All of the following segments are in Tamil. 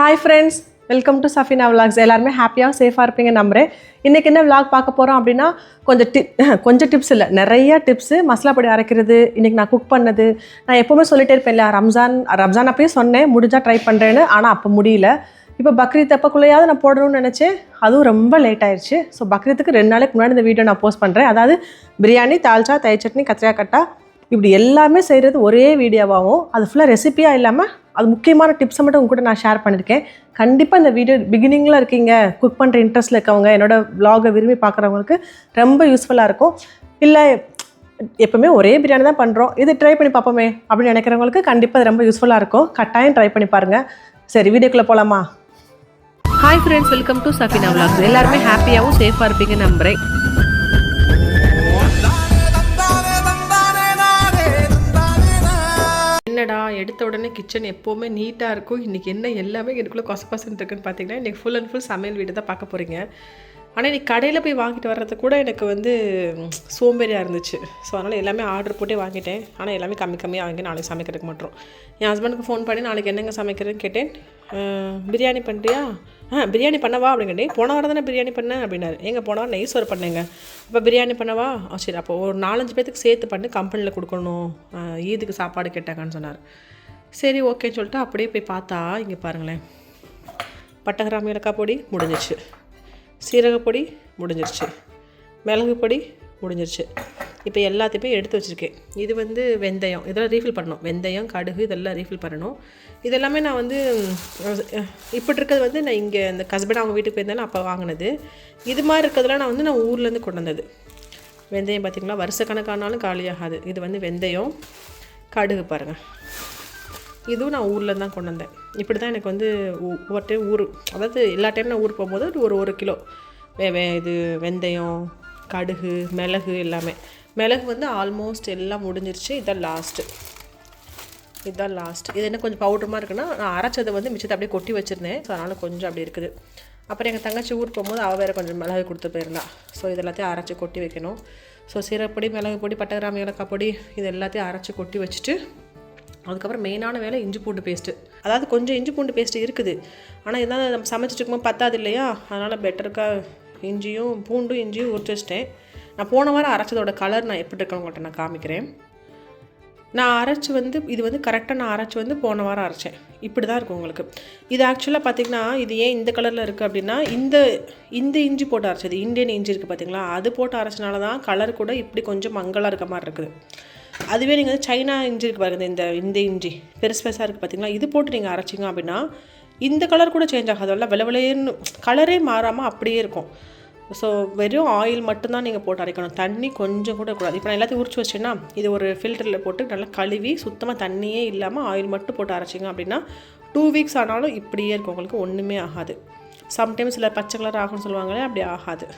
Hi friends, welcome to Safina Vlogs. எல்லாருமே ஹாப்பியாக சேஃபாக இருப்பீங்க நம்புகிறேன். இன்றைக்கி என்ன vlog பார்க்க போகிறோம் அப்படின்னா கொஞ்சம் டிப்ஸ் இல்லை, நிறைய டிப்ஸு. மசாலா பொடி அரைக்கிறது, இன்றைக்கி நான் குக் பண்ணது. நான் எப்போவுமே சொல்லிட்டே இருப்பேன் இல்லையா, ரம்ஜான் அப்பயே சொன்னேன் முடிஞ்சால் ட்ரை பண்ணுறேன்னு. ஆனால் அப்போ முடியல. இப்போ பக்ரீத் அப்பக்குள்ளேயாவது நான் போடணும்னு நினச்சேன், அதுவும் ரொம்ப லேட் ஆயிடுச்சு. ஸோ பக்ரீத்துக்கு 2 நாளைக்கு முன்னாடி இந்த வீடியோ நான் போஸ்ட் பண்ணுறேன். அதாவது பிரியாணி, தால்ச்சா, தயிர் சட்னி, கத்திரிக்காய் கட்டா, இப்படி எல்லாமே செய்கிறது ஒரே வீடியோவாகவும், அது ஃபுல்லாக ரெசிப்பியாக இல்லாமல் அது முக்கியமான டிப்ஸை மட்டும் உங்க கூட நான் ஷேர் பண்ணியிருக்கேன். கண்டிப்பாக இந்த வீடியோ பிகினிங்கில் இருக்கீங்க, குக் பண்ணுற இன்ட்ரெஸ்ட்டில் இருக்கவங்க, என்னோடய vlog-ஐ விரும்பி பார்க்குறவங்களுக்கு ரொம்ப யூஸ்ஃபுல்லாக இருக்கும். இல்லை எப்போவுமே ஒரே பிரியாணி தான் பண்ணுறோம், இது ட்ரை பண்ணி பார்ப்போமே அப்படின்னு நினைக்கிறவங்களுக்கு கண்டிப்பாக அது ரொம்ப யூஸ்ஃபுல்லாக இருக்கும். கட்டாயம் ட்ரை பண்ணி பாருங்கள். சரி, வீடியோக்குள்ளே போகலாமா? Hi friends, welcome to Safina vlogs. எல்லாருமே ஹாப்பியாகவும் சேஃபாக இருப்பீங்க நம்புகிறேன். என்னடா எடுத்த உடனே கிச்சன் எப்போவுமே நீட்டாக இருக்கும், இன்றைக்கி என்ன எல்லாமே எனக்குள்ளே கொசன்னு இருக்குன்னு பார்த்தீங்கன்னா, இன்றைக்கி ஃபுல் அண்ட் ஃபுல் சமையல் வீடு தான் பார்க்க போகிறீங்க. ஆனால் இன்றைக்கி கடையில் போய் வாங்கிட்டு வர்றது கூட எனக்கு சோம்பேறியாக இருந்துச்சு. ஸோ அதனால் எல்லாமே ஆர்டர் போட்டே வாங்கிட்டேன். ஆனால் எல்லாமே கம்மியாக வாங்கி நாளைக்கு சமைக்கிறதுக்கு மட்டும். என் ஹஸ்பண்டுக்கு ஃபோன் பண்ணி நாளைக்கு என்னங்க சமைக்கிறதுன்னு கேட்டேன். பிரியாணி பண்ணுறியா? பிரியாணி பண்ணவா அப்படின்னு கேட்டேன். போன வாரம் தானே பிரியாணி பண்ணேன் அப்படின்னாரு. எங்கே போன வாரம் நெய் சோறு பண்ணேங்க, இப்போ பிரியாணி பண்ணவா? சரி, அப்போ ஒரு 4-5 பேத்துக்கு சேர்த்து பண்ணி கம்பெனியில் கொடுக்கணும், ஈதுக்கு சாப்பாடு கேட்டாங்கன்னு சொன்னார். சரி ஓகேன்னு சொல்லிட்டு அப்படியே போய் பார்த்தா, இங்கே பாருங்களேன், பட்டை கிராம்பு ஏலக்காய் பொடி முடிஞ்சிருச்சு, சீரகப்பொடி முடிஞ்சிருச்சு, மிளகு பொடி முடிஞ்சிருச்சு. இப்போ எல்லாத்தையுமே எடுத்து வச்சுருக்கேன். இது வெந்தயம், இதெல்லாம் ரீஃபில் பண்ணணும். வெந்தயம், கடுகு இதெல்லாம் ரீஃபில் பண்ணணும். இதெல்லாமே நான் இப்படி இருக்கிறது நான் இங்கே இந்த ஹஸ்பண்ட் அவங்க வீட்டுக்கு போயிருந்தாலும் அப்போ வாங்கினது. இது மாதிரி இருக்கிறதுலாம் நான் ஊர்லேருந்து கொண்டு வந்தது. வெந்தயம் பார்த்திங்களா, வருஷ கணக்கானாலும் காலியாகாது. இது வெந்தயம், கடுகு பாருங்கள், இதுவும் நான் ஊரில் தான் கொண்டு வந்தேன். இப்படி தான் எனக்கு ஒவ்வொரு டைம் அதாவது எல்லா டைம் நான் ஊருக்கு போகும்போது ஒரு கிலோ இது வெந்தயம், கடுகு, மிளகு எல்லாமே. மிளகு ஆல்மோஸ்ட் எல்லாம் முடிஞ்சிருச்சு. இதுதான் லாஸ்ட்டு. இது என்ன கொஞ்சம் பவுடருமாக இருக்குன்னா, நான் அரைச்சதை மிச்சத்தை அப்படியே கொட்டி வச்சுருந்தேன். ஸோ அதனால் கொஞ்சம் அப்படி இருக்குது. அப்புறம் எங்கள் தங்கச்சி ஊருக்கு போகும்போது அவள் வேறு கொஞ்சம் மிளகு கொடுத்து போயிருந்தா. ஸோ இது எல்லாத்தையும் அரைச்சி கொட்டி வைக்கணும். ஸோ சீரகப்பொடி, மிளகு பொடி, பட்டை கிராம்பு ஏலக்காய் பொடி இது எல்லாத்தையும் அரைச்சி கொட்டி வச்சுட்டு, அதுக்கப்புறம் மெயினான வேலை இஞ்சி பூண்டு பேஸ்ட்டு. அதாவது கொஞ்சம் இஞ்சி பூண்டு பேஸ்ட்டு இருக்குது, ஆனால் இருந்தாலும் நம்ம சமைச்சிட்டு இருக்கும்போது பத்தாது இல்லையா, அதனால் பெட்டருக்காக இஞ்சியும் உரிச்சு வச்சிட்டேன். நான் போன வாரம் அரைச்சதோட கலர் நான் எப்படி இருக்கேன்னு உங்கள்கிட்ட நான் காமிக்கிறேன். நான் அரைச்சி இது கரெக்டாக நான் அரைச்சி போன வாரம் அரைச்சேன். இப்படி தான் இருக்கும் உங்களுக்கு. இது ஆக்சுவலாக பார்த்திங்கன்னா, இது ஏன் இந்த கலரில் இருக்குது அப்படின்னா, இந்த இஞ்சி போட்டு அரைச்சது, இந்தியன் இஞ்சி இருக்குது பார்த்திங்களா, அது போட்டு அரைச்சனால தான் கலர் கூட இப்படி கொஞ்சம் மங்கலாக இருக்க மாதிரி இருக்குது. அதுவே நீங்கள் சைனா இஞ்சி இருக்குது பாருங்கள், இந்த இஞ்சி பெருசாக இருக்குது பார்த்திங்களா, இது போட்டு நீங்கள் அரைச்சிங்க அப்படின்னா இந்த கலர் கூட சேஞ்ச் ஆகாது, எல்லாம் வெள்ளை கலரே மாறாமல் அப்படியே இருக்கும். ஸோ வெறும் ஆயில் மட்டும்தான் நீங்கள் போட்டு அரைக்கணும், தண்ணி கொஞ்சம் கூட கூடாது. இப்போ நான் எல்லாத்தையும் உரிச்சு வச்சேன்னா, இது ஒரு ஃபில்டரில் போட்டு நல்லா கழுவி சுத்தமாக தண்ணியே இல்லாமல் ஆயில் மட்டும் போட்டு அரைச்சிங்க அப்படின்னா 2 வீக்ஸ் ஆனாலும் இப்படியே இருக்கும், உங்களுக்கு ஒன்றுமே ஆகாது. சம்டைம்ஸ் இல்லை பச்சை கலர் ஆகும்னு சொல்லுவாங்களே, அப்படி ஆகாது.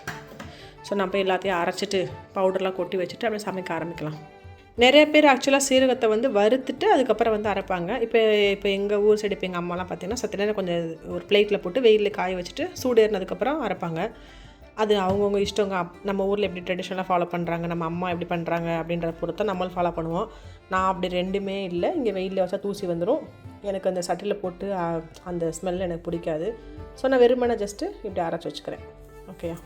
ஸோ நான் போய் எல்லாத்தையும் அரைச்சிட்டு பவுடர்லாம் கொட்டி வச்சுட்டு அப்படியே சமைக்க ஆரம்பிக்கலாம். நிறைய பேர் ஆக்சுவலாக சீரகத்தை வறுத்துட்டு அதுக்கப்புறம் அரைப்பாங்க. இப்போ எங்கள் ஊர் சைடு, இப்போ எங்கள் அம்மாலாம் பார்த்திங்கன்னா சத்து நேரம் கொஞ்சம் ஒரு பிளேட்டில் போட்டு வெயிலில் காய வச்சுட்டு சூடு ஏறினதுக்கப்புறம் அரைப்பாங்க. அது அவங்கவுங்க இஷ்டங்க. நம்ம ஊரில் எப்படி ட்ரெடிஷ்னலாக ஃபாலோ பண்ணுறாங்க, நம்ம அம்மா எப்படி பண்ணுறாங்க அப்படின்றத பொறுத்த நம்மளும் ஃபாலோ பண்ணுவோம். நான் அப்படி ரெண்டுமே இல்லை. இங்கே வெயிலில் வச்சா தூசி வந்துடும், எனக்கு அந்த சட்டியில் போட்டு அந்த ஸ்மெல் எனக்கு பிடிக்காது. ஸோ நான் வெறுமனை ஜஸ்ட்டு இப்படி அரைச்சி வச்சுக்கிறேன். ஓகேயா?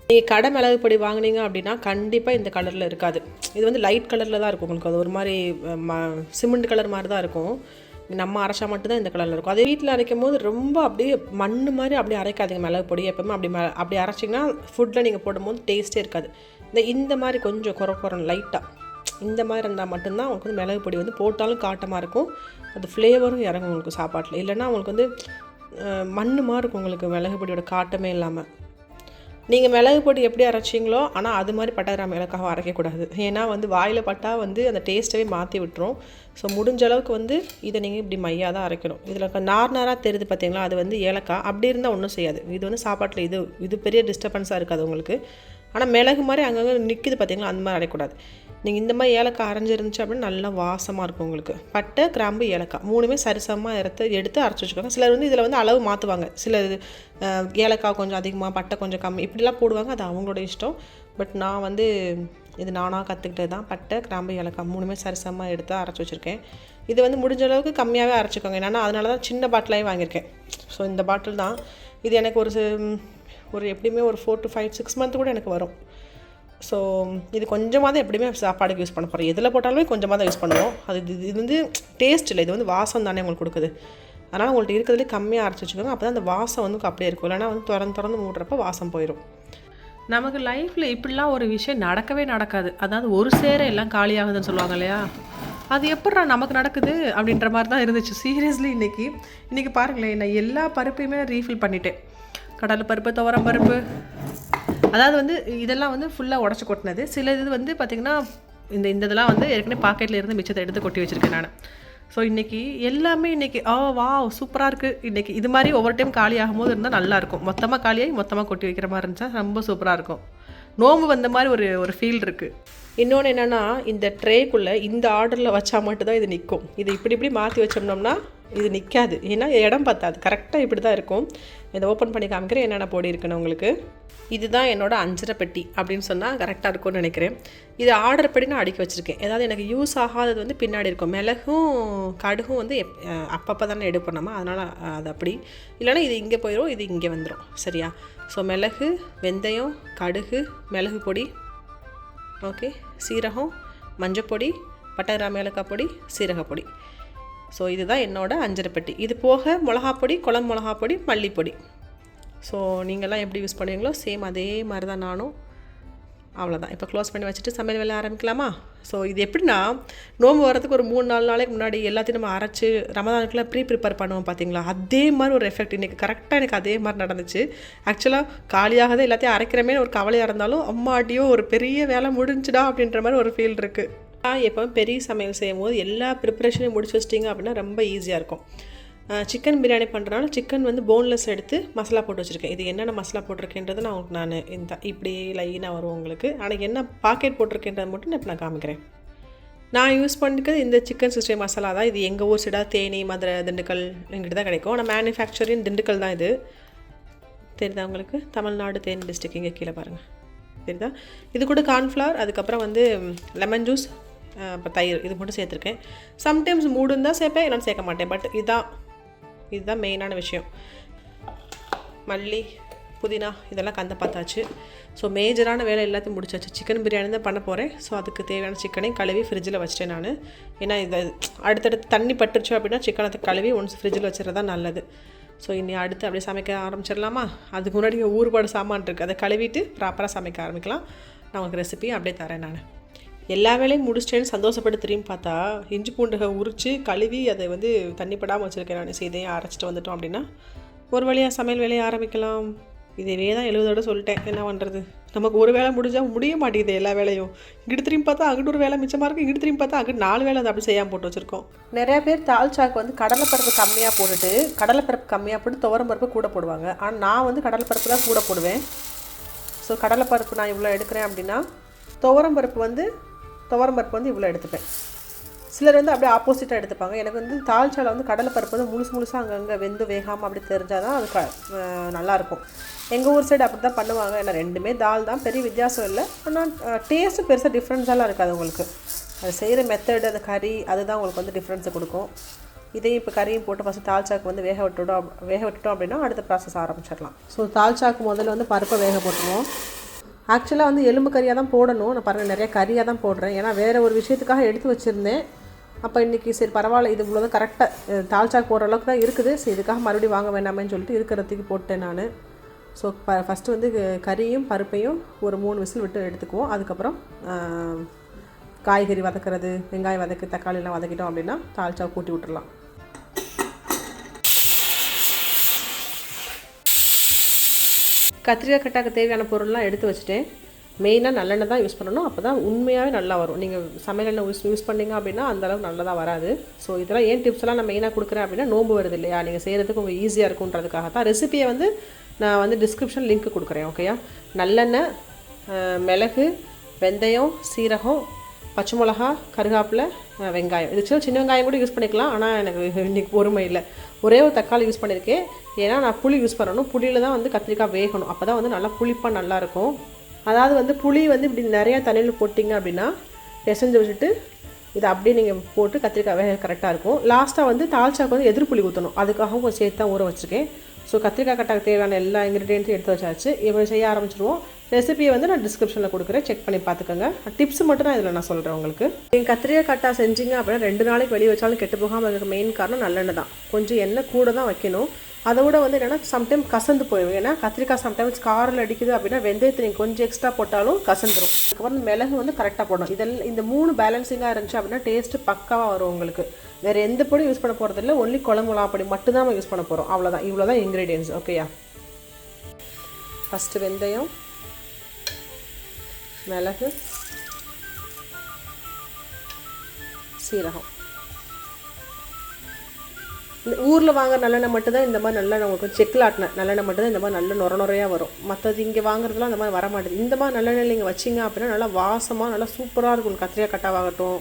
நீங்கள் கடை மிளகு பொடி வாங்கினீங்க அப்படின்னா கண்டிப்பாக இந்த கலரில் இருக்காது. இது லைட் கலரில் தான் இருக்கும் உங்களுக்கு. அது ஒரு மாதிரி சிமெண்ட் கலர் மாதிரி தான் இருக்கும். நம்ம அரைச்சா மட்டும்தான் இந்த கலரில் இருக்கும். அதே வீட்டில் அரைக்கும் போது ரொம்ப அப்படியே மண் மாதிரி அப்படியே அரைக்காதீங்க மிளகு பொடி. எப்போவுமே அப்படி அரைச்சிங்கன்னா ஃபுட்டில் நீங்கள் போடும்போது டேஸ்ட்டே இருக்காது. இந்த மாதிரி கொஞ்சம் குறை லைட்டாக இந்த மாதிரி இருந்தால் மட்டும்தான் உங்களுக்கு மிளகு பொடி போட்டாலும் காட்டமாக இருக்கும், அது ஃப்ளேவரும் இறங்கும் உங்களுக்கு சாப்பாட்டில். இல்லைன்னா உங்களுக்கு மண் மாதிரி இருக்கும் உங்களுக்கு மிளகு பொடியோட காட்டமே இல்லாமல். நீங்கள் மிளகு பொடி எப்படி அரைச்சிங்களோ, ஆனால் அது மாதிரி பட்டை கிராம்பு ஏலக்காவை அரைக்கக்கூடாது. ஏன்னா வாயில் பட்டால் அந்த டேஸ்ட்டவே மாற்றி விட்டுரும். ஸோ முடிஞ்ச அளவுக்கு இதை நீங்கள் இப்படி மையாக தான் அரைக்கணும். இதில் நாராக தெரியுது பார்த்தீங்களா, அது ஏலக்காய். அப்படி இருந்தால் ஒன்றும் செய்யாது. இது சாப்பாட்டில் இது பெரிய டிஸ்டர்பன்ஸாக இருக்காது உங்களுக்கு. ஆனால் மிளகு மாதிரி அங்கங்கே நிற்கிது பார்த்தீங்களா, அந்த மாதிரி அரைக்கக்கூடாது. நீங்கள் இந்த மாதிரி ஏலக்காய் அரைஞ்சிருந்துச்சு அப்படின்னு நல்லா வாசமாக இருக்கும் உங்களுக்கு. பட்டை கிராம்பு ஏலக்காய் 3மே சரிசமமாக எடுத்து அரைச்சி வச்சுக்கோங்க. சிலர் இதில் அளவு மாற்றுவாங்க. சிலர் ஏலக்காய் கொஞ்சம் அதிகமாக, பட்டை கொஞ்சம் கம்மி, இப்படிலாம் போடுவாங்க. அது அவங்களோட இஷ்டம். பட் நான் இது நானாக கற்றுக்கிட்டது தான். பட்டை கிராம்பு ஏலக்காய் 3மே சரிசமமாக எடுத்து அரைச்சி வச்சுருக்கேன். இது வந்து முடிஞ்ச அளவுக்கு கம்மியாகவே அரைச்சிக்கோங்க. என்னென்னா அதனால தான் சின்ன பாட்டிலாகவே வாங்கியிருக்கேன். ஸோ இந்த பாட்டில் தான் இது எனக்கு ஒரு எப்படியுமே ஒரு 4 to 5 6 மந்த் கூட எனக்கு வரும். ஸோ இது கொஞ்சமாக தான் எப்படியுமே சாப்பாடுக்கு யூஸ் பண்ண போகிறோம். எதில் போட்டாலுமே கொஞ்சமாக தான் யூஸ் பண்ணுவோம். இது வந்து டேஸ்ட் இல்லை, இது வந்து வாசம் தானே உங்களுக்கு கொடுக்குது. அதனால் உங்கள்கிட்ட இருக்கிறதுலே கம்மியாக அரைச்சி வச்சுக்கோங்க. அப்போ தான் அந்த வாசம் வந்து அப்படியே இருக்கும். இல்லைனா வந்து திறந்து மூடுறப்ப வாசம் போயிடும். நமக்கு லைஃப்பில் இப்படிலாம் ஒரு விஷயம் நடக்கவே நடக்காது. அதாவது ஒரு சேர எல்லாம் காலியாகுதுன்னு சொல்லுவாங்க இல்லையா, அது எப்பட்றா நமக்கு நடக்குது அப்படின்ற மாதிரி தான் இருந்துச்சு சீரியஸ்லி. இன்றைக்கி பாருங்களேன், நான் எல்லா பருப்பையுமே ரீஃபில் பண்ணிட்டேன். கடலை பருப்பு, துவரம் பருப்பு, அதாவது வந்து இதெல்லாம் வந்து ஃபுல்லாக உடச்சி கொட்டினது. சில இது வந்து பார்த்திங்கன்னா இந்த இதெல்லாம் வந்து ஏற்கனவே பாக்கெட்டில் இருந்து மிச்சத்தை எடுத்து கொட்டி வச்சுருக்கேன் நான். ஸோ இன்றைக்கி எல்லாமே வா சூப்பராக இருக்குது. இன்றைக்கி இது மாதிரி ஒவ்வொரு டைம் காலி ஆகும்போது இருந்தால் நல்லாயிருக்கும். மொத்தமாக காலியாகி மொத்தமாக கொட்டி வைக்கிற மாதிரி இருந்துச்சா ரொம்ப சூப்பராக இருக்கும். நோம்பு வந்த மாதிரி ஒரு ஃபீல் இருக்குது. இன்னொன்று என்னென்னா, இந்த ட்ரேக்குள்ளே இந்த ஆர்டரில் வச்சா மட்டும்தான் இது நிற்கும். இது இப்படி மாற்றி வச்சோம்னோம்னா இது நிற்காது. ஏன்னா இடம் பத்தாது. கரெக்டாக இப்படி தான் இருக்கும். இதை ஓப்பன் பண்ணி காமிக்கிறேன் என்னென்ன பொடி இருக்குன்னு உங்களுக்கு. இதுதான் என்னோட 5 பெட்டி அப்படின்னு சொன்னால் கரெக்டாக இருக்கும்னு நினைக்கிறேன். இது ஆர்டர் படி நான் அடுக்கி வச்சுருக்கேன். ஏதாவது எனக்கு யூஸ் ஆகாதது வந்து பின்னாடி இருக்கும். மிளகும் கடுகும் வந்து அப்பப்போ தானே எடுப்போம் நம்ம, அதனால் அது அப்படி இல்லைனா இது இங்கே போயிடும், இது இங்கே வந்துடும். சரியா? ஸோ மிளகு, வெந்தயம், கடுகு, மிளகு பொடி, ஓகே, சீரகம், மஞ்சப்பொடி, பட்டை கிராம்பு ஏலக்காய் பொடி, சீரகப்பொடி. ஸோ இதுதான் என்னோட 5 பெட்டி. இது போக மிளகாப்பொடி, குழம்பு மிளகாப்பொடி, மல்லிப்பொடி. ஸோ நீங்கள்லாம் எப்படி யூஸ் பண்ணுவீங்களோ சேம் அதே மாதிரி தான் நானும். அவ்வளோதான். இப்போ க்ளோஸ் பண்ணி வச்சுட்டு சமையல் வேலை ஆரம்பிக்கலாமா? ஸோ இது எப்படின்னா, நோம்பு வரதுக்கு ஒரு 3-4 நாளைக்கு முன்னாடி எல்லாத்தையும் நம்ம அரைச்சி ரமதானுக்குலாம் ப்ரிப்பேர் பண்ணுவோம் பார்த்தீங்களா, அதே மாதிரி ஒரு எஃபெக்ட் இன்றைக்கி கரெக்டாக எனக்கு அதே மாதிரி நடந்துச்சு. ஆக்சுவலாக காலியாகவே எல்லாத்தையும் அரைக்கிறமே ஒரு கவலையாக இருந்தாலும், அம்மாடியோ ஒரு பெரிய வேலை முடிஞ்சுடா அப்படின்ற மாதிரி ஒரு ஃபீல் இருக்குது. எப்போவும் பெரிய சமையல் செய்யும் போது எல்லா ப்ரிப்பரேஷனையும் முடிச்சு வச்சிட்டிங்க அப்படின்னா ரொம்ப ஈஸியாக இருக்கும். சிக்கன் பிரியாணி பண்ணுறனால சிக்கன் வந்து போன்லெஸ் எடுத்து மசாலா போட்டு வச்சுருக்கேன். இது என்னென்ன மசாலா போட்டிருக்கேன்றது நான் இந்த இப்படி லைனாக வரும் உங்களுக்கு. ஆனால் என்ன பாக்கெட் போட்டிருக்கேன்றது மட்டும் இப்போ நான் காமிக்கிறேன். நான் யூஸ் பண்ணிக்கிறது இந்த சிக்கன் 60 மசாலா தான். இது எங்கள் ஊர் சைடாக தேனி, மதுரை, திண்டுக்கல் எங்கிட்ட தான் கிடைக்கும். ஆனால் மேனுஃபேக்சரிங் திண்டுக்கல் தான். இது தெரியுதா உங்களுக்கு? தமிழ்நாடு தேனி டிஸ்ட்ரிக்ட் இங்கே கீழே பாருங்கள், தெரியுதா? இது கூட கார்ன்ஃப்ளவர், அதுக்கப்புறம் வந்து லெமன் ஜூஸ், இப்போ தயிர், இது மட்டும் சேர்த்துருக்கேன். சம்டைம்ஸ் மூடு இருந்தால் சேர்ப்பேன், இல்லைன்னு சேர்க்க மாட்டேன். பட் இதுதான் மெயினான விஷயம். மல்லி, புதினா இதெல்லாம் கந்த பார்த்தாச்சு. ஸோ மேஜரான வேலை எல்லாத்தையும் முடிச்சாச்சு. சிக்கன் பிரியாணி தான் பண்ண போகிறேன். ஸோ அதுக்கு தேவையான சிக்கனையும் கழுவி ஃப்ரிட்ஜில் வச்சிட்டேன் நான். ஏன்னா இதை அடுத்தடுத்து தண்ணி பட்டுருச்சு அப்படின்னா சிக்கனை கழுவி ஒன்ஸ் ஃப்ரிட்ஜில் வச்சுறது தான் நல்லது. ஸோ இனி அடுத்து அப்படியே சமைக்க ஆரம்பிச்சிடலாமா? அதுக்கு முன்னாடி ஊறுபாடு சாமான் இருக்குது, அதை கழுவிட்டு ப்ராப்பராக சமைக்க ஆரம்பிக்கலாம். நான் உங்களுக்கு ரெசிபி அப்படியே தரேன். நான் எல்லா வேலையும் முடிச்சிட்டேன்னு சந்தோஷப்பட்டு திரும்பி பார்த்தா இஞ்சி பூண்டுக உரித்து கழுவி அதை வந்து தண்ணி படாமல் வச்சுருக்கேன் நான். இதையும் அரைச்சிட்டு வந்துட்டோம் அப்படின்னா ஒரு வழியாக சமையல் வேலையை ஆரம்பிக்கலாம். இதே தான் 70 தடவை சொல்லிட்டேன், என்ன பண்ணுறது? நமக்கு ஒரு வேலை முடிஞ்சால் முடிய மாட்டேங்குது எல்லா வேலையும். இங்கிட்டு திரும்பி பார்த்தா அங்கிட்டு ஒரு வேலை மிச்சமாக இருக்குது, இங்கிட்டு திரும்பி பார்த்தா அங்கிட்டு 4 வேலை அதை அப்படி செய்யாமல் போட்டு வச்சுருக்கோம். நிறைய பேர் தால்ச்சாக்கு வந்து கடலைப்பருப்பு கம்மியாக போட்டு துவரம் பருப்பு கூட போடுவாங்க. ஆனால் நான் வந்து கடலைப்பருப்பு தான் கூட போடுவேன். ஸோ கடலைப்பருப்பு நான் இவ்வளோ எடுக்கிறேன் அப்படின்னா துவரம் பருப்பு வந்து இவ்வளோ எடுத்துப்பேன். சிலர் வந்து அப்படியே ஆப்போசிட்டாக எடுத்துப்பாங்க. எனக்கு வந்து தால்ச்சாவில் வந்து கடலைப்பருப்பு வந்து முழுசாக அங்கங்கே வெந்து வேகாமல் அப்படி தெரிஞ்சால் தான் அது நல்லாயிருக்கும். எங்கள் ஊர் சைடு அப்படி தான் பண்ணுவாங்க. ஏன்னா ரெண்டுமே தால் தான், பெரிய வித்தியாசம் இல்லை. ஆனால் டேஸ்ட்டு பெருசாக டிஃப்ரென்ஸாலாம் இருக்காது உங்களுக்கு. அது செய்கிற மெத்தடு, அந்த கறி, அதுதான் உங்களுக்கு வந்து டிஃப்ரென்ஸை கொடுக்கும். இதையும் இப்போ கறியும் போட்டு ஃபஸ்ட்டு தால்ச்சாக்கு வந்து வேக விட்டுட்டோம் அப்படின்னா அடுத்த ப்ராசஸ் ஆரம்பிச்சிடலாம். ஸோ தால்ச்சாக்கு முதல்ல வந்து பருப்பை வேக போட்டுருவோம். ஆக்சுவலாக வந்து எலும்பு கறியாக தான் போடணும். நான் பாருங்கள் நிறைய கறியாக தான் போடுறேன். ஏன்னா வேறு ஒரு விஷயத்துக்காக எடுத்து வச்சுருந்தேன். அப்போ இன்றைக்கி சரி பரவாயில்ல, இது இவ்வளோ தான் கரெக்டாக தால்ச்சாக்கு போடுற அளவுக்கு தான் இருக்குது. சரி இதுக்காக மறுபடியும் வாங்க வேண்டாமேன்னு சொல்லிட்டு இருக்கிறதுக்கு போட்டேன் நான். ஸோ ஃபஸ்ட்டு வந்து கறியும் பருப்பையும் ஒரு 3 விசில் விட்டு எடுத்துக்குவோம். அதுக்கப்புறம் காய்கறி வதக்கிறது, வெங்காயம் வதக்கி தக்காளிலாம் வதக்கிட்டோம் அப்படின்னா தால்ச்சாவை கூட்டி விட்டுடலாம். கத்திரிக்காய் கட்டாக்கு தேவையான பொருள்லாம் எடுத்து வச்சுட்டேன். மெயினாக நல்லெண்ணெய் தான் யூஸ் பண்ணணும். அப்போ தான் உண்மையாகவே நல்லா வரும். நீங்கள் சமையல் எண்ணெய் யூஸ் பண்ணிங்க அப்படின்னா அந்தளவுக்கு நல்லதாக வராது. ஸோ இதெல்லாம் ஏன் டிப்ஸ்லாம் நான் மெயினாக கொடுக்குறேன் அப்படின்னா நோம்பு வருது இல்லையா, நீங்கள் செய்கிறதுக்கு உங்கள் ஈஸியாக இருக்குன்றதுக்காக தான். ரெசிபியை வந்து நான் வந்து டிஸ்கிரிப்ஷன் லிங்க் கொடுக்குறேன். ஓகேயா? நல்லெண்ணெய், மிளகு, வெந்தயம், சீரகம், பச்சை மிளகா, கருகாப்பில், வெங்காயம். இது சின்ன வெங்காயம் கூட யூஸ் பண்ணிக்கலாம். ஆனால் எனக்கு இன்றைக்கி பொறுமை இல்லை. ஒரே ஒரு தக்காளி யூஸ் பண்ணியிருக்கேன். ஏன்னா நான் புளி யூஸ் பண்ணணும். புளியில் தான் வந்து கத்திரிக்காய் வேகணும். அப்போ தான் வந்து நல்லா புளிப்பாக நல்லாயிருக்கும். அதாவது வந்து புளி வந்து இப்படி நிறையா தண்ணியில் போட்டிங்க அப்படின்னா பிசைஞ்சு வச்சுட்டு இதை அப்படியே நீங்கள் போட்டு கத்திரிக்காய் வேக கரெக்டாக இருக்கும். லாஸ்ட்டாக வந்து தால்ச்சாக்கு வந்து எதிர்ப்புளி ஊற்றணும், அதுக்காகவும் கொஞ்சம் சேர்த்து தான் ஊற வச்சுருக்கேன். ஸோ கத்திரிக்காய் கட்டாக்கு தேவையான எல்லா இன்க்ரீடியன்ட்ஸும் எடுத்து வச்சாச்சு. இப்போ செய்ய ஆரம்பிச்சிடுவோம். ரெசிபியை வந்து நான் டிஸ்கிரிப்ஷனில் கொடுக்குறேன், செக் பண்ணி பார்த்துக்கோங்க. டிப்ஸ் மட்டும் தான் இதில் நான் சொல்கிறேன் உங்களுக்கு. நீங்கள் கத்திரிக்காய் கட்டா செஞ்சிங்க அப்படின்னா 2 நாளைக்கு வெளியே வச்சாலும் கெட்டு போகாமல் அதுக்கு மெயின் காரணம் நல்லெண்ணெய் தான். கொஞ்சம் எண்ணெய் கூட தான் வைக்கணும். அதை விட வந்து என்னென்னா சம்டைம் கசந்து போயிடும். ஏன்னா கத்திரிக்காய் சம்டைம்ஸ் காரில் அடிக்குது அப்படின்னா வெந்தயத்தை நீங்கள் கொஞ்சம் எக்ஸ்ட்ரா போட்டாலும் கசந்துடும். அதுக்கப்புறம் மிளகு வந்து கரெக்டாக போடணும். இதெல்லாம் இந்த 3 பேலன்சிங்காக இருந்துச்சு அப்படின்னா டேஸ்ட்டு பக்காவாக வரும் உங்களுக்கு. வேறு எந்த பொடியும் யூஸ் பண்ண போகிறதில்ல, ஒன்லி குழம்பு மிளகா பொடி மட்டும் தான் நம்ம யூஸ் பண்ண போகிறோம். அவ்வளோதான், இவ்வளோ தான் இன்க்ரீடியன்ஸ். ஓகேயா? ஃபஸ்ட்டு வெந்தயம், மிளகு, சீரகம். இந்த ஊரில் வாங்குற நல்லெண்ணெய் மட்டும்தான் இந்த மாதிரி நல்லெண்ணெய் உங்களுக்கு செக்கில் ஆட்டின நல்லெண்ணெய் மட்டும்தான் இந்த மாதிரி நல்ல நுரையாக வரும். மற்றது இங்கே வாங்குறதுலாம் அந்த மாதிரி வர மாட்டேது. இந்த மாதிரி நல்லெண்ணெய் நீங்கள் வச்சிங்க அப்படின்னா நல்லா வாசமாக நல்லா சூப்பராக இருக்கும். கத்திரிக்காய் கட்டாவாகட்டும்,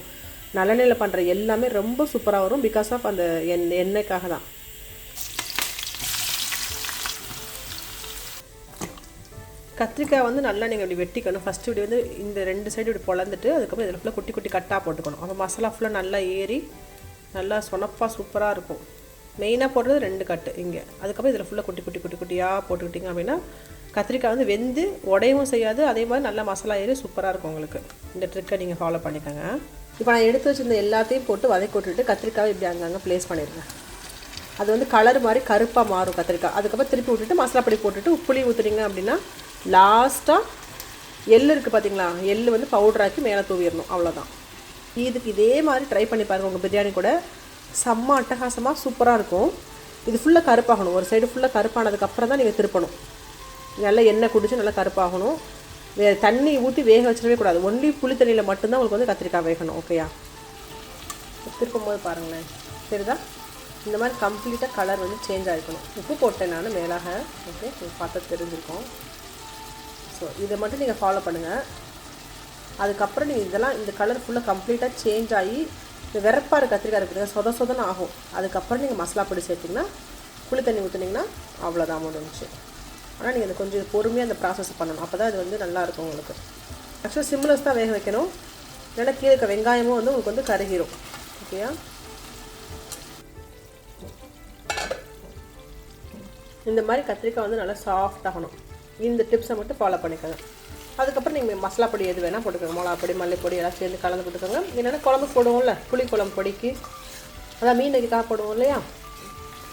நல்லெண்ணெயில் பண்ணுற எல்லாமே ரொம்ப சூப்பராக வரும். பிகாஸ் ஆஃப் அந்த எண்ணெய்க்காக தான். கத்திரிக்காய் வந்து நல்லா நீங்கள் இப்படி வெட்டிக்கணும். ஃபஸ்ட்டு இப்படி வந்து இந்த 2 சைடு இப்படி பொழந்துட்டு அதுக்கப்புறம் இதில் ஃபுல்லாக குட்டி குட்டி கட்டாக போட்டுக்கணும். அப்போ மசாலா ஃபுல்லாக நல்லா ஏறி நல்லா சொனப்பாக சூப்பராக இருக்கும். மெயினாக போடுறது 2 கட்டு இங்கே. அதுக்கப்புறம் இதில் ஃபுல்லாக குட்டி குட்டி குட்டி குட்டியாக போட்டுக்கிட்டிங்க அப்படின்னா கத்திரிக்காய் வந்து வெந்து உடையவும் செய்யாது, அதே மாதிரி நல்லா மசாலா ஏறி சூப்பராக இருக்கும் உங்களுக்கு. இந்த ட்ரிக்கை நீங்கள் ஃபாலோ பண்ணிக்கோங்க. இப்போ நான் எடுத்து வச்சுருந்த எல்லாத்தையும் போட்டு வதக்கி விட்டுட்டு கத்திரிக்காய் இப்படி அங்கங்கே ப்ளேஸ் பண்ணிடுங்க. அது வந்து கலர் மாதிரி கருப்பாக மாறும் கத்திரிக்காய். அதுக்கப்புறம் திருப்பி விட்டுட்டு மசாலா பொடி போட்டுட்டு உப்புளி ஊற்றுறீங்க அப்படின்னா லாஸ்ட்டாக எள்ளு இருக்குது பார்த்தீங்களா, எள்ளு வந்து பவுடராக்கி மேலே தூவிடணும். அவ்வளோதான். இதுக்கு இதே மாதிரி ட்ரை பண்ணி பாருங்கள். உங்கள் பிரியாணி கூட செம்ம அட்டகாசமாக சூப்பராக இருக்கும். இது ஃபுல்லாக கருப்பாகணும். ஒரு சைடு ஃபுல்லாக கருப்பானதுக்கப்புறம் தான் நீங்கள் திருப்பணும். நல்லா எண்ணெய் குடிச்சு நல்லா கருப்பாகணும். வேறு தண்ணி ஊற்றி வேக வச்சிடவே கூடாது. ஒன்லி புளி தண்ணியில் மட்டும்தான் உங்களுக்கு வந்து கத்திரிக்காய் வேகணும். ஓகேயா? திருப்பும் போது பாருங்களேன், சரிதா? இந்த மாதிரி கம்ப்ளீட்டாக கலர் வந்து சேஞ்ச் ஆகிக்கணும். உப்பு போட்டேன் நான் மேலாக. ஓகே, பார்த்து தெரிஞ்சிருக்கோம். ஸோ இதை மட்டும் நீங்கள் ஃபாலோ பண்ணுங்கள். அதுக்கப்புறம் நீங்கள் இதெல்லாம் இந்த கலர் ஃபுல்லாக கம்ப்ளீட்டாக சேஞ்ச் ஆகி இந்த வெறப்பாறு கத்திரிக்காய் இருக்குது சொத சொதன்னு ஆகும். அதுக்கப்புறம் நீங்கள் மசாலா பொடி சேர்த்திங்கன்னா புளி தண்ணி ஊற்றுனீங்கன்னா அவ்வளோதான் முடிஞ்சிச்சு. ஆனால் நீங்கள் கொஞ்சம் பொறுமையாக அந்த ப்ராசஸ் பண்ணணும். அப்போ தான் இது வந்து நல்லாயிருக்கும் உங்களுக்கு. ஆக்சுவலாக சிம்லஸ் தான் வேக வைக்கணும். இல்லைன்னா கீழே இருக்க வெங்காயமும் வந்து உங்களுக்கு வந்து கருகிரும். ஓகேயா? இந்த மாதிரி கத்திரிக்காய் வந்து நல்லா சாஃப்ட் ஆகணும். இந்த டிப்ஸை மட்டும் ஃபாலோ பண்ணிக்கோங்க. அதுக்கப்புறம் நீங்கள் மசாலா பொடி எது வேணால் போட்டுக்கோங்க. மிளகா பொடி, மல்லிப்பொடி எல்லாம் சேர்ந்து கலந்து போட்டுக்கோங்க. இல்லைன்னா குழம்பு போடுவோம்ல, புளி குழம்பு பொடிக்கு, அதான் மீனுக்காக போடுவோம் இல்லையா,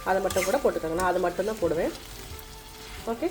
அதை மட்டும் கூட போட்டுக்கோங்க. நான் அது மட்டும்தான் போடுவேன். ஓகே,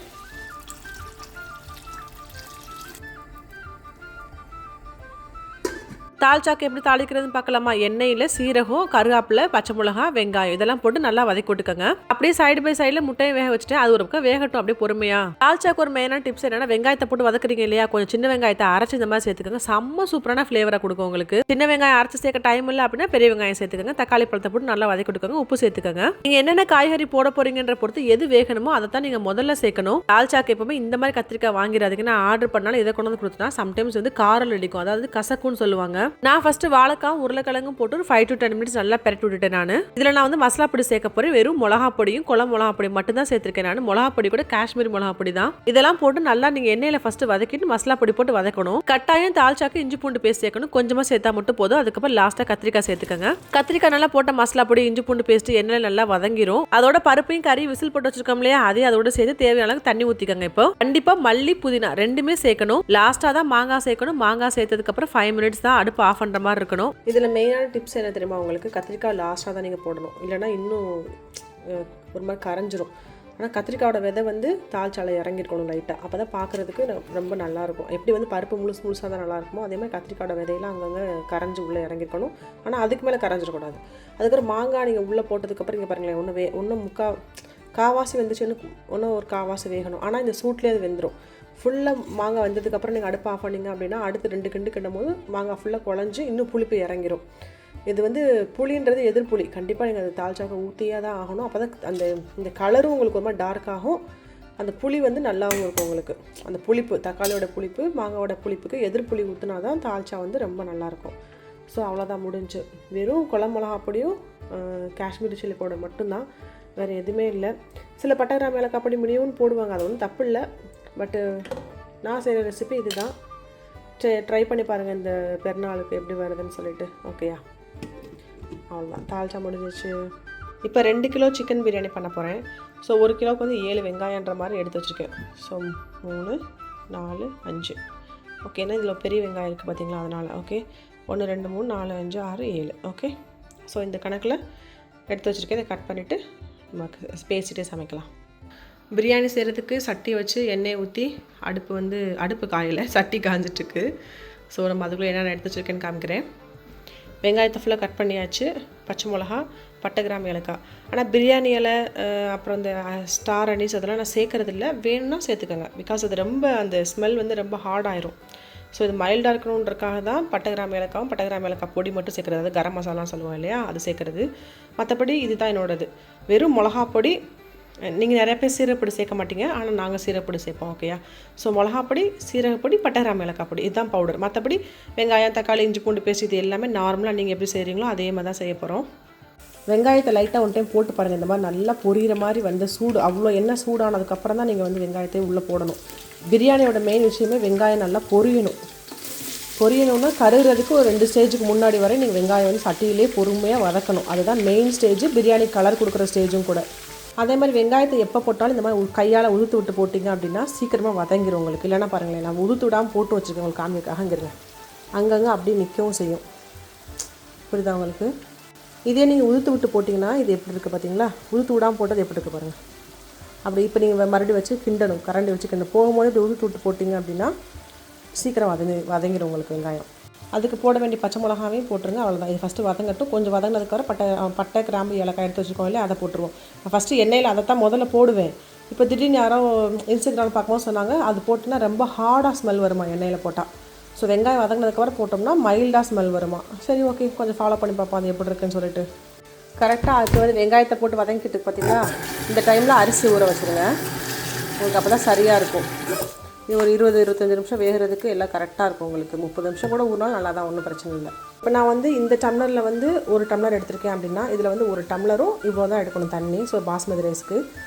தால்ச்சாக்கு எப்படி தாளிக்கிறதுன்னு பார்க்கலாமா? எண்ணெயில் சீரகம், கருவேப்பிலை, பச்சை மிளகா, வெங்காயம் இதெல்லாம் போட்டு நல்லா வதக்கி விட்டுக்கோங்க. அப்படியே சைடு பை சைடில் முட்டையை வேக வச்சுட்டு அது ஒரு பக்கம் வேகட்டும் அப்படியே பொறுமையா. தால்ச்சாக்கு ஒரு மெயினான டிப்ஸ் என்னன்னா, வெங்காயத்தை போட்டு வதக்குறீங்க இல்லையா, கொஞ்சம் சின்ன வெங்காயத்தை அரைச்சி இந்த மாதிரி சேர்த்துக்கோங்க. செம்ம சூப்பரான ஃப்ளேவராக கொடுக்கும் உங்களுக்கு. சின்ன வெங்காயம் அரைச்சி சேர்க்க டைம் இல்லை அப்படின்னா பெரிய வெங்காயம் சேர்த்துக்கோங்க. தக்காளி பழத்தை போட்டு நல்லா வதக்கி விட்டுக்கோங்க. உப்பு சேர்த்துக்கோங்க. நீங்கள் என்னென்ன காய்கறி போட போறீங்கன்ற பொறுத்து எது வேகணுமோ அதை தான் நீங்கள் முதல்ல சேர்க்கணும். தால்ச்சாக்கு எப்பவுமே இந்த மாதிரி கத்திரிக்காய் வாங்கிடாதீங்க. நான் ஆர்டர் பண்ணாலும் இதை கொண்டு வந்து கொடுத்தா சம்டைம்ஸ் வந்து காரல் அடிக்கும், அதாவது கசக்குன்னு சொல்லுவாங்க. நான் ஃபர்ஸ்ட் வாழைக்காவும் உருளைக்கிழங்கும் போட்டு ஒரு 5 to 10 minutes நல்லா பெரட்டி விட்டுட்டேன். இதில் நான் வந்து மசாலா பொடி சேர்க்க போறேன். வெறும் மிளகா பொடியும் குழம்பு மிளகா பொடி மட்டும் தான் சேர்த்திருக்கேன். நான் மிளகா பொடி கூட காஷ்மீரி மிளகா பொடி தான். இதெல்லாம் போட்டு நல்லா நீங்கள் எண்ணெயில் ஃபர்ஸ்ட் வதக்கிட்டு மசாலா பொடி போட்டு வதக்கணும். கட்டாயம் தால்ச்சாக்கு இஞ்சி பூண்டு பேஸ்ட் சேர்க்கணும். கொஞ்சமாக சேர்த்தா மட்டும் போதும். அதுக்கப்புறம் லாஸ்ட்டாக கத்திரிக்காய் சேர்த்துக்கோங்க. கத்திரிக்காய் நல்லா போட்ட மசாலா பொடி, இஞ்சி பூண்டு பேஸ்ட் எண்ணெயில் நல்லா வதங்கிரும். அதோட பருப்பையும் கறி விசில் போட்டு வச்சிருக்கோம் இல்லையா, அதையும் அதோட சேர்த்து தேவையான அளவுக்கு தண்ணி ஊற்றிக்கோங்க. இப்போ கண்டிப்பாக மல்லி, புதினா ரெண்டுமே சேர்க்கணும். லாஸ்ட்டாக தான் மாங்காய் சேர்க்கணும். மாங்காய் சேர்த்ததுக்கு அப்புறம் 5 minutes தான் அடுப்பு ஆஃப் பண்ணுற மாதிரி இருக்கணும். இதில் மெயினான டிப்ஸ் என்ன தெரியுமா உங்களுக்கு? கத்திரிக்காய் லாஸ்ட்டாக தான் நீங்கள் போடணும், இல்லைனா இன்னும் ஒரு மாதிரி கரைஞ்சிரும். ஆனால் கத்திரிக்காயோட விதை வந்து தால்ச்சால இறங்கிருக்கணும் லைட்டாக. அப்போ தான் பார்க்குறதுக்கு ரொம்ப நல்லாயிருக்கும். எப்படி வந்து பருப்பு முழுசாக தான் நல்லாயிருக்குமோ அதே மாதிரி கத்திரிக்காயோட விதையெல்லாம் அங்கங்கே கரைஞ்சி உள்ளே இறங்கிருக்கணும். ஆனால் அதுக்கு மேலே கரைஞ்சிடக்கூடாது. அதுக்கப்புறம் மாங்காய் நீங்கள் உள்ளே போட்டதுக்கப்புறம் இங்கே பாருங்களேன், ஒன்றும் காவாசி வந்துச்சு, இன்னும் ஒரு காவாசி வேகணும். ஆனால் இந்த சூட்லேயே அது வெந்துடும். ஃபுல்லாக மாங்காய் வந்ததுக்கப்புறம் நீங்கள் அடுப்பு ஆஃப் பண்ணிங்க அப்படின்னா அடுத்து 2 கிண்டு கிண்டும் போது மாங்காய் ஃபுல்லாக குழஞ்சி இன்னும் புளிப்பு இறங்கிடும். இது வந்து புளின்றது எதிர்ப்புளி. கண்டிப்பாக நீங்கள் அது தால்ச்சாக்க ஊற்றியாக தான் ஆகணும். அப்போ தான் இந்த கலரும் உங்களுக்கு ஒரு மாதிரி டார்க்காகும். அந்த புளி வந்து நல்லாவும் இருக்கும் உங்களுக்கு. அந்த புளிப்பு, தக்காளியோட புளிப்பு, மாங்காயோட புளிப்புக்கு எதிர்ப்புளி ஊற்றினா தான் தால்ச்சா வந்து ரொம்ப நல்லாயிருக்கும். ஸோ அவ்வளோதான் முடிஞ்சு. வெறும் குழம்பு மிளகா பொடியும் காஷ்மீரி சில்லி பவுடர் மட்டும்தான், வேறு எதுவுமே இல்லை. சில பட்டை கிராம்பு ஏலக்காய் பொடி முடியும்னு போடுவாங்க, அது ஒன்றும் தப்பு இல்லை. பட்டு நான் செய்கிற ரெசிபி இதுதான். ட்ரை பண்ணி பாருங்கள் இந்த பெருநாளுக்கு எப்படி வருதுன்னு சொல்லிட்டு. ஓகேயா, அவ்வளோதான், தாளிச்சா முடிஞ்சிச்சு. இப்போ 2 கிலோ சிக்கன் பிரியாணி பண்ண போகிறேன். ஸோ 1 கிலோவுக்கு வந்து 7 வெங்காயன்ற மாதிரி எடுத்து வச்சுருக்கேன். ஸோ 3, 4, 5. ஓகே, ஏன்னா இதில் பெரிய வெங்காயம் இருக்குது பார்த்தீங்களா, அதனால். ஓகே, 1, 2, 3, 4, 5, 6, 7. ஓகே, ஸோ இந்த கணக்கில் எடுத்து வச்சுருக்கேன். இதை கட் பண்ணிவிட்டு நமக்கு பேசிகிட்டே சமைக்கலாம். பிரியாணி செய்கிறதுக்கு சட்டி வச்சு எண்ணெய் ஊற்றி அடுப்பு காயில் சட்டி காஞ்சிட்ருக்கு. ஸோ நம்ம அதுக்குள்ளே என்னென்ன எடுத்து வச்சுருக்கேன்னு காமிக்கிறேன். வெங்காயத்தை ஃபுல்லாக கட் பண்ணியாச்சு. பச்சை மிளகா, பட்டை, கிராம்பு, ஏலக்காய். ஆனால் பிரியாணி இலை அப்புறம் இந்த ஸ்டார் அனீஸ் அதெல்லாம் நான் சேர்க்குறதில்ல. வேணும்னா சேர்த்துக்கோங்க. பிகாஸ் அது ரொம்ப அந்த ஸ்மெல் வந்து ரொம்ப ஹார்ட் ஆயிரும். ஸோ இது மைல்டாக இருக்கணுன்றக்காக தான் பட்டை, கிராம்பு, ஏலக்காவும் பட்டை, கிராம்பு, ஏலக்காய் பொடி மட்டும் சேர்க்குறது. அது கரம் மசாலான்னு சொல்லுவோம் இல்லையா, அது சேர்க்குறது. மற்றபடி இதுதான் என்னோடது. வெறும் மிளகா பொடி. நீங்கள் நிறைய பேர் சீரகப்பொடி சேர்க்க மாட்டீங்க, ஆனால் நாங்கள் சீரகப்பொடி சேர்ப்போம். ஓகேயா, ஸோ மிளகாப்பொடி, சீரகப்பொடி, பட்டை, கிராம்பு, ஏலக்காய் பொடி, இதுதான் பவுடர். மற்றபடி வெங்காயம், தக்காளி, இஞ்சி, பூண்டு பேஸ்ட் இது எல்லாமே நார்மலாக நீங்கள் எப்படி செய்கிறீங்களோ அதே மாதிரி தான் செய்ய போகிறோம். வெங்காயத்தை லைட்டாக ஒன் டைம் போட்டு பாருங்கள். இந்த மாதிரி நல்லா பொரியிற மாதிரி வந்து சூடு அவ்வளோ எண்ணெய் சூடானதுக்கப்புறம் தான் நீங்கள் வந்து வெங்காயத்தையும் உள்ளே போடணும். பிரியாணியோட மெயின் விஷயமே வெங்காயம் நல்லா பொரியணும்னா கருகிறதுக்கு ஒரு 2 ஸ்டேஜுக்கு முன்னாடி வரை நீங்கள் வெங்காயம் வந்து சட்டியிலே பொறுமையாக வதக்கணும். அதுதான் மெயின் ஸ்டேஜ், பிரியாணி கலர் கொடுக்குற ஸ்டேஜும் கூட. அதே மாதிரி வெங்காயத்தை எப்போ போட்டாலும் இந்த மாதிரி கையால் உதுத்து விட்டு போட்டிங்க அப்படின்னா சீக்கிரமாக வதங்கிடும் உங்களுக்கு. இல்லைன்னா பாருங்களேன், நான் உதுத்து விடாமல் போட்டு வச்சுருக்கேன் உங்களுக்கு காமிக்காகங்கிறேன். அங்கங்கே அப்படியே நிற்கவும் செய்யும். புரியுதா உங்களுக்கு? இதே நீங்கள் உதுத்து விட்டு போட்டிங்கன்னா இது எப்படி இருக்குது பார்த்தீங்களா? உதுத்து விடாமல் போட்டது எப்படி இருக்குது பாருங்கள். அப்படி இப்போ நீங்கள் மறுபடியும் வச்சு கிண்டணும், கரண்டி வச்சு கிண்டணும். போகும்போது இப்படி உதுத்து விட்டு போட்டிங்க அப்படின்னா சீக்கிரம் வதங்கிடும் உங்களுக்கு வெங்காயம். அதுக்கு போட வேண்டிய பச்சை மிளகாவையும் போட்டுருங்க. அவ்வளோதான். இது ஃபஸ்ட்டு வதங்கட்டும். கொஞ்சம் வதங்கினதுக்கப்புறம் பட்டை, கிராம்பு, ஏலக்காய் எடுத்து வச்சுருக்கோம் இல்லையா, அதை போட்டுருவோம். நான் ஃபஸ்ட்டு எண்ணெயில் அதை தான் முதல்ல போடுவேன். இப்போ திடீர்னு யாரோ இன்ஸ்டாகிராமில் பார்க்கும்போது சொன்னாங்க அது போட்டுனா ரொம்ப ஹார்டாக ஸ்மெல் வருமா எண்ணெயில் போட்டால். ஸோ வெங்காயம் வதங்கினதுக்கப்புறம் போட்டோம்னா மைல்டாக ஸ்மெல் வருமா. சரி, ஓகே, கொஞ்சம் ஃபாலோ பண்ணி பார்ப்போம் அது எப்படி இருக்குன்னு சொல்லிட்டு. கரெக்டாக அதுக்கு வந்து வெங்காயத்தை போட்டு வதங்கிட்டு பார்த்தீங்களா, இந்த டைமில் அரிசி ஊற வச்சுருங்க. உங்களுக்கு அப்போ தான் சரியாக இருக்கும். இது ஒரு 20-25 நிமிஷம் வேகிறதுக்கு எல்லாம் கரெக்டாக இருக்கும் உங்களுக்கு. 30 நிமிஷம் கூட ஊறினாலும் நல்லா தான், ஒன்றும் பிரச்சனை இல்லை. இப்போ நான் வந்து இந்த டம்ளரில் வந்து 1 டம்ளர் எடுத்திருக்கேன் அப்படின்னா இதில் வந்து 1 டம்ளரும் இவ்வளோ தான் எடுக்கணும் தண்ணி. ஸோ பாஸ்மதி ரைஸ்க்கு.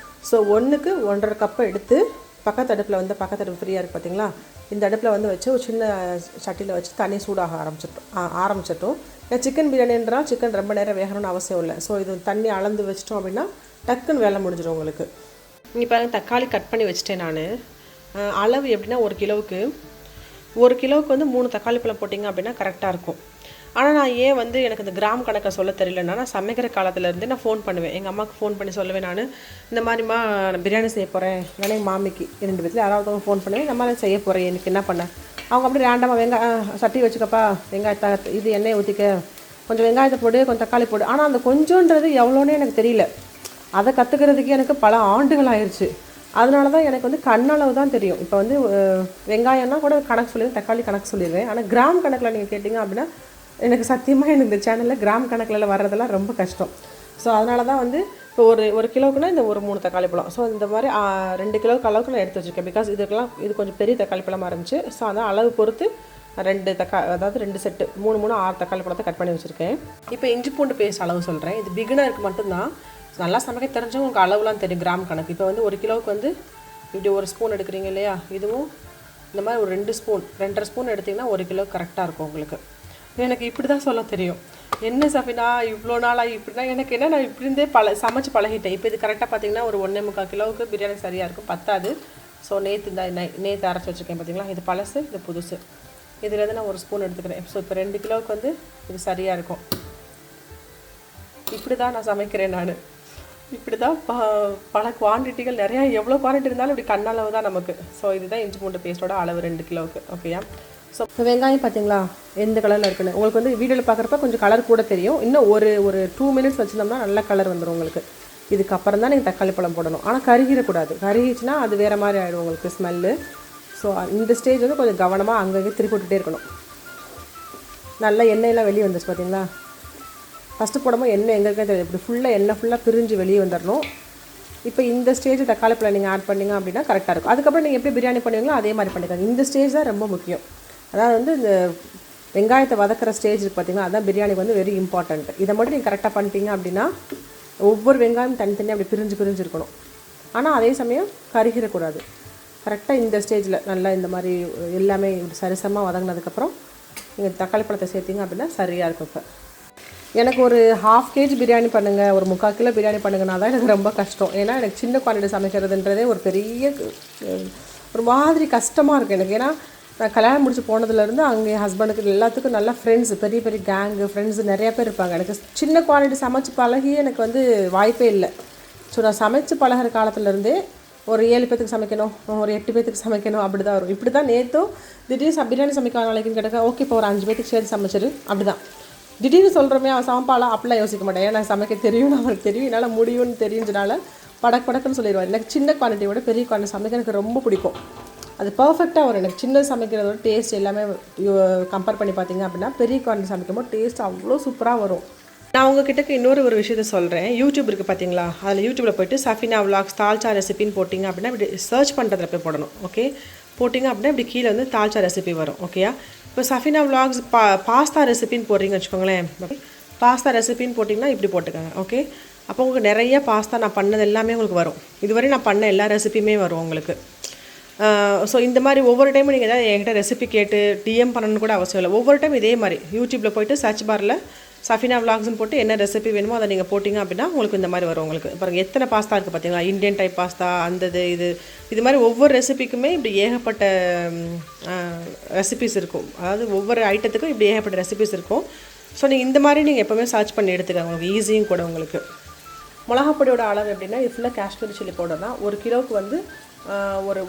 ஸோ 1க்கு 1.5 கப்பை எடுத்து பக்கத்து அடுப்பு ஃப்ரீயாக இருக்குது பார்த்தீங்களா, இந்த அடுப்பில் வந்து வச்சு ஒரு சின்ன சட்டியில் வச்சு தண்ணி சூடாக ஆரம்பிச்சிட்டோம். ஏன்னா சிக்கன் பிரியாணின்றால் சிக்கன் ரொம்ப நேரம் வேகணும்னு அவசியம் இல்லை. ஸோ இது தண்ணி அளந்து வச்சிட்டோம் அப்படின்னா டக்குன்னு வேலை முடிஞ்சிடும் உங்களுக்கு. இங்கே பாருங்கள், தக்காளி கட் பண்ணி வச்சுட்டேன் நான். அளவு எப்படின்னா 1 கிலோவுக்கு வந்து 3 தக்காளி பழம் போட்டிங்க அப்படின்னா கரெக்டாக இருக்கும். ஆனால் நான் ஏன் வந்து எனக்கு இந்த கிராம் கணக்கை சொல்ல தெரியலன்னா, நான் சமைக்கிற காலத்துலேருந்து நான் ஃபோன் பண்ணுவேன். எங்கள் அம்மாவுக்கு ஃபோன் பண்ணி சொல்லுவேன். நான் இந்த மாதிரிமா நான் பிரியாணி செய்ய போகிறேன், இல்லைனா எங்கள் மாமிக்கு 2 பேர்த்தில் யாராவது ஃபோன் பண்ணுவேன். இந்த மாதிரி செய்ய போகிறேன், எனக்கு என்ன பண்ண. அவங்க அப்படி ரேண்டமாக சட்டி வச்சுக்கப்பா, வெங்காயத்தை இது எண்ணெயை ஊற்றிக்க, கொஞ்சம் வெங்காயத்தை போடு, கொஞ்சம் தக்காளி போடு. ஆனால் அந்த கொஞ்சன்றது எவ்வளோன்னே எனக்கு தெரியல. அதை கற்றுக்கிறதுக்கு எனக்கு பல ஆண்டுகள் ஆயிடுச்சு. அதனால தான் எனக்கு வந்து கண்ணளவு தான் தெரியும். இப்போ வந்து வெங்காயம்னா கூட கணக்கு சொல்லிடுவேன், தக்காளி கணக்கு சொல்லிடுவேன். ஆனால் கிராம் கணக்கில் நீங்கள் கேட்டிங்க அப்படின்னா எனக்கு சத்தியமாக எனக்கு இந்த சேனலில் கிராம் கணக்கில் வர்றதெல்லாம் ரொம்ப கஷ்டம். ஸோ அதனால தான் வந்து இப்போ ஒரு கிலோவுக்குன்னா இந்த 3 தக்காளி பழம். ஸோ இந்த மாதிரி 2 கிலோவுக்கு அளவுக்கு நான் எடுத்து வச்சுருக்கேன். பிகாஸ் இது கொஞ்சம் பெரிய தக்காளி பழமாக இருந்துச்சு. ஸோ அதான் அளவு பொறுத்து 2 செட்டு 3 6 தக்காளி பழத்தை கட் பண்ணி வச்சுருக்கேன். இப்போ இஞ்சி பூண்டு பேஸ்ட் அளவு சொல்கிறேன். இது பிகினருக்கு மட்டும்தான். நல்லா சமைக்க தெரிஞ்சவங்க உங்களுக்கு அளவுலாம் தெரியும், கிராம் கணக்கு. இப்போ வந்து 1 கிலோவுக்கு வந்து இப்படி 1 ஸ்பூன் எடுக்கிறீங்க இல்லையா, இதுவும் இந்த மாதிரி ஒரு 2 ஸ்பூன் 2.5 ஸ்பூன் எடுத்திங்கன்னா 1 கிலோ கரெக்டாக இருக்கும் உங்களுக்கு. எனக்கு இப்படி தான் சொல்ல தெரியும். என்ன சஃபினா இவ்வளோ நாளாக இப்படின்னா எனக்கு என்ன, நான் இப்படி இருந்தே சமைச்சு பழகிட்டேன். இப்போ இது கரெக்டாக பார்த்தீங்கன்னா ஒரு 1.25 கிலோவுக்கு பிரியாணி சரியாக இருக்கும், பத்தாது. ஸோ நேற்று அரைச்சி வச்சுருக்கேன் பார்த்தீங்களா, இது பழசு, இது புதுசு. இதுலேருந்து நான் 1 ஸ்பூன் எடுத்துக்கிறேன். ஸோ இப்போ 2 கிலோவுக்கு வந்து இது சரியாக இருக்கும். இப்படி தான் நான் சமைக்கிறேன். நான் இப்படி தான் பல குவான்டிட்டிகள் நிறையா, எவ்வளோ குவான்டிட்டி இருந்தாலும் இப்படி கண்ணளவு தான் நமக்கு. ஸோ இதுதான் இஞ்சி பூண்டு பேஸ்ட்டோட அளவு 2 கிலோவுக்கு. ஓகேயா? ஸோ வெங்காயம் பார்த்தீங்களா எந்த கலரில் இருக்குன்னு உங்களுக்கு வந்து வீடியோவில் பார்க்குறப்ப கொஞ்சம் கலர் கூட தெரியும். இன்னும் ஒரு 2 மினிட்ஸ் வச்சுருந்தோம்னா நல்ல கலர் வந்துடும் உங்களுக்கு. இதுக்கப்புறம் தான் நீங்கள் தக்காளி பழம் போடணும். ஆனால் கருகிடக்கூடாது. கருகிச்சுன்னா அது வேறு மாதிரி ஆகிடும் உங்களுக்கு ஸ்மெல்லு. ஸோ இந்த ஸ்டேஜ் வந்து கொஞ்சம் கவனமாக அங்கங்கே திருப்பி விட்டுட்டே இருக்கணும். நல்லா எண்ணெயெல்லாம் வெளியே வந்துச்சு பார்த்தீங்களா. ஃபஸ்ட்டு போடும்போது எண்ணெய் எங்கே இருக்கே தெரியும், இப்படி எண்ணெய் ஃபுல்லாக பிரிஞ்சு வெளியே வந்துடணும். இப்போ இந்த ஸ்டேஜ் தக்காளி பழம் நீங்கள் ஆட் பண்ணிங்க அப்படின்னா கரெக்டாக இருக்கும். அதுக்கப்புறம் நீங்கள் எப்படி பிரியாணி பண்ணுவீங்களோ அதே மாதிரி பண்ணிக்காங்க. இந்த ஸ்டேஜ் தான் ரொம்ப முக்கியம். அதாவது வந்து இந்த வெங்காயத்தை வதக்கிற ஸ்டேஜ் பார்த்திங்கன்னா அதுதான் பிரியாணிக்கு வந்து வெரி இம்பார்ட்டண்ட். இதை மட்டும் நீங்கள் கரெக்டாக பண்ணிட்டீங்க அப்படின்னா ஒவ்வொரு வெங்காயம் தனித்தனியாக அப்படி பிரிஞ்சு இருக்கணும். ஆனால் அதே சமயம் கருகிடக்கூடாது. கரெக்டாக இந்த ஸ்டேஜில் நல்லா இந்த மாதிரி எல்லாமே சரிசமாக வதங்கினதுக்கப்புறம் நீங்கள் தக்காளி பழத்தை சேர்த்திங்க அப்படின்னா சரியாக இருக்கும். இப்போ எனக்கு ஒரு 1/2 kg பிரியாணி பண்ணுங்கள், ஒரு 3/4 கிலோ பிரியாணி பண்ணுங்கன்னா தான் எனக்கு ரொம்ப கஷ்டம். ஏன்னா எனக்கு சின்ன குவான்டிட்டி சமைக்கிறதுன்றதே ஒரு பெரிய ஒரு மாதிரி கஷ்டமாக இருக்குது எனக்கு. ஏன்னா நான் கல்யாணம் முடிச்சு போனதுலேருந்து அங்கே என் ஹஸ்பண்டுக்கு எல்லாத்துக்கும் நல்லா ஃப்ரெண்ட்ஸு, பெரிய பெரிய கேங்கு ஃப்ரெண்ட்ஸு நிறையா பேர் இருப்பாங்க. எனக்கு சின்ன குவான்டிட்டி சமைச்சு பழகி எனக்கு வந்து வாய்ப்பே இல்லை. ஸோ நான் சமைச்சு பழகிற காலத்துலேருந்தே ஒரு 7 பேத்துக்கு சமைக்கணும், ஒரு 8 பேத்துக்கு சமைக்கணும், அப்படி தான் வரும். இப்படி தான் நேற்றும் திடீர்னு பிரியாணி சமைக்க நாளைக்குன்னு கேட்டால் ஓகே இப்போ ஒரு 5 பேத்துக்கு சேர்த்து சமைச்சிரு, அப்படி தான். திடீர்னு சொல்கிறோமே அவன் சமைப்பாளா அப்படிலாம் யோசிக்க மாட்டேன். ஏன்னா சமைக்க தெரியும், அவனுக்கு தெரியும், என்னால் முடியும்னு தெரிஞ்சனால படக்குன்னு சொல்லிடுவார். எனக்கு சின்ன குவான்டிட்டியோட பெரிய குவான்டிட்டி சமைக்க எனக்கு ரொம்ப பிடிக்கும். அது பர்ஃபெக்டாக வரும். எனக்கு சின்ன சமைக்கிறதோட டேஸ்ட் எல்லாமே கம்பேர் பண்ணி பார்த்தீங்க அப்படின்னா பெரிய குவான்டிட்டி சமைக்கும்போது டேஸ்ட் அவ்வளோ சூப்பராக வரும். நான் உங்ககிட்ட இன்னொரு விஷயத்த சொல்கிறேன். யூடியூப் இருக்குது பார்த்தீங்களா, அதில் யூடியூப்பில் போய்ட்டு சஃபினா விலாக்ஸ் தால்ச்சா ரெசிபின்னு போட்டிங்க அப்படின்னா இப்படி சர்ச் பண்ணுறதுல போய் போடணும். ஓகே, போட்டிங்க அப்படின்னா இப்படி கீழே வந்து தால்ச்சா ரெசிபி வரும். ஓகேயா, இப்போ சஃபினா விலாக்ஸ் பாஸ்தா ரெசிபின்னு போடுறீங்கன்னு வச்சுக்கோங்களேன். பாஸ்தா ரெசிபின்னு போட்டிங்கன்னா இப்படி போட்டுக்கோங்க. ஓகே, அப்போ உங்களுக்கு நிறைய பாஸ்தா நான் பண்ணது எல்லாமே உங்களுக்கு வரும். இதுவரை நான் பண்ண எல்லா ரெசிபியுமே வரும் உங்களுக்கு. ஸோ இந்த மாதிரி ஒவ்வொரு டைமும் நீங்கள் எதாவது என்கிட்ட ரெசிபி கேட்டு டிஎம் பண்ணணும்னு கூட அவசியம் இல்லை. ஒவ்வொரு டைம் இதே மாதிரி யூடியூப்பில் போய்ட்டு சர்ச் பாரில் சஃபினா விலாக்ஸ்னு போட்டு என்ன ரெசிபி வேணுமோ அதை நீங்கள் போட்டிங்க அப்படின்னா உங்களுக்கு இந்த மாதிரி வரும். உங்களுக்கு பாருங்கள் எத்தனை பாஸ்தா இருக்குது பார்த்தீங்களா, இந்தியன் டைப் பாஸ்தா, அந்தது இது மாதிரி ஒவ்வொரு ரெசிபிக்குமே இப்படி ஏகப்பட்ட ரெசிபிஸ் இருக்கும். அதாவது ஒவ்வொரு ஐட்டத்துக்கும் இப்படி ஏகப்பட்ட ரெசிபிஸ் இருக்கும். ஸோ நீங்கள் இந்த மாதிரி நீங்கள் எப்போவுமே சர்ச் பண்ணி எடுத்துக்கோங்க, உங்களுக்கு ஈஸியும் கூட. உங்களுக்கு மிளகாப்பொடியோட அளவு எப்படின்னா இது ஃபுல்லாக காஷ்மீரி சில்லி பவுடர் தான். 1 கிலோவுக்கு வந்து ஒரு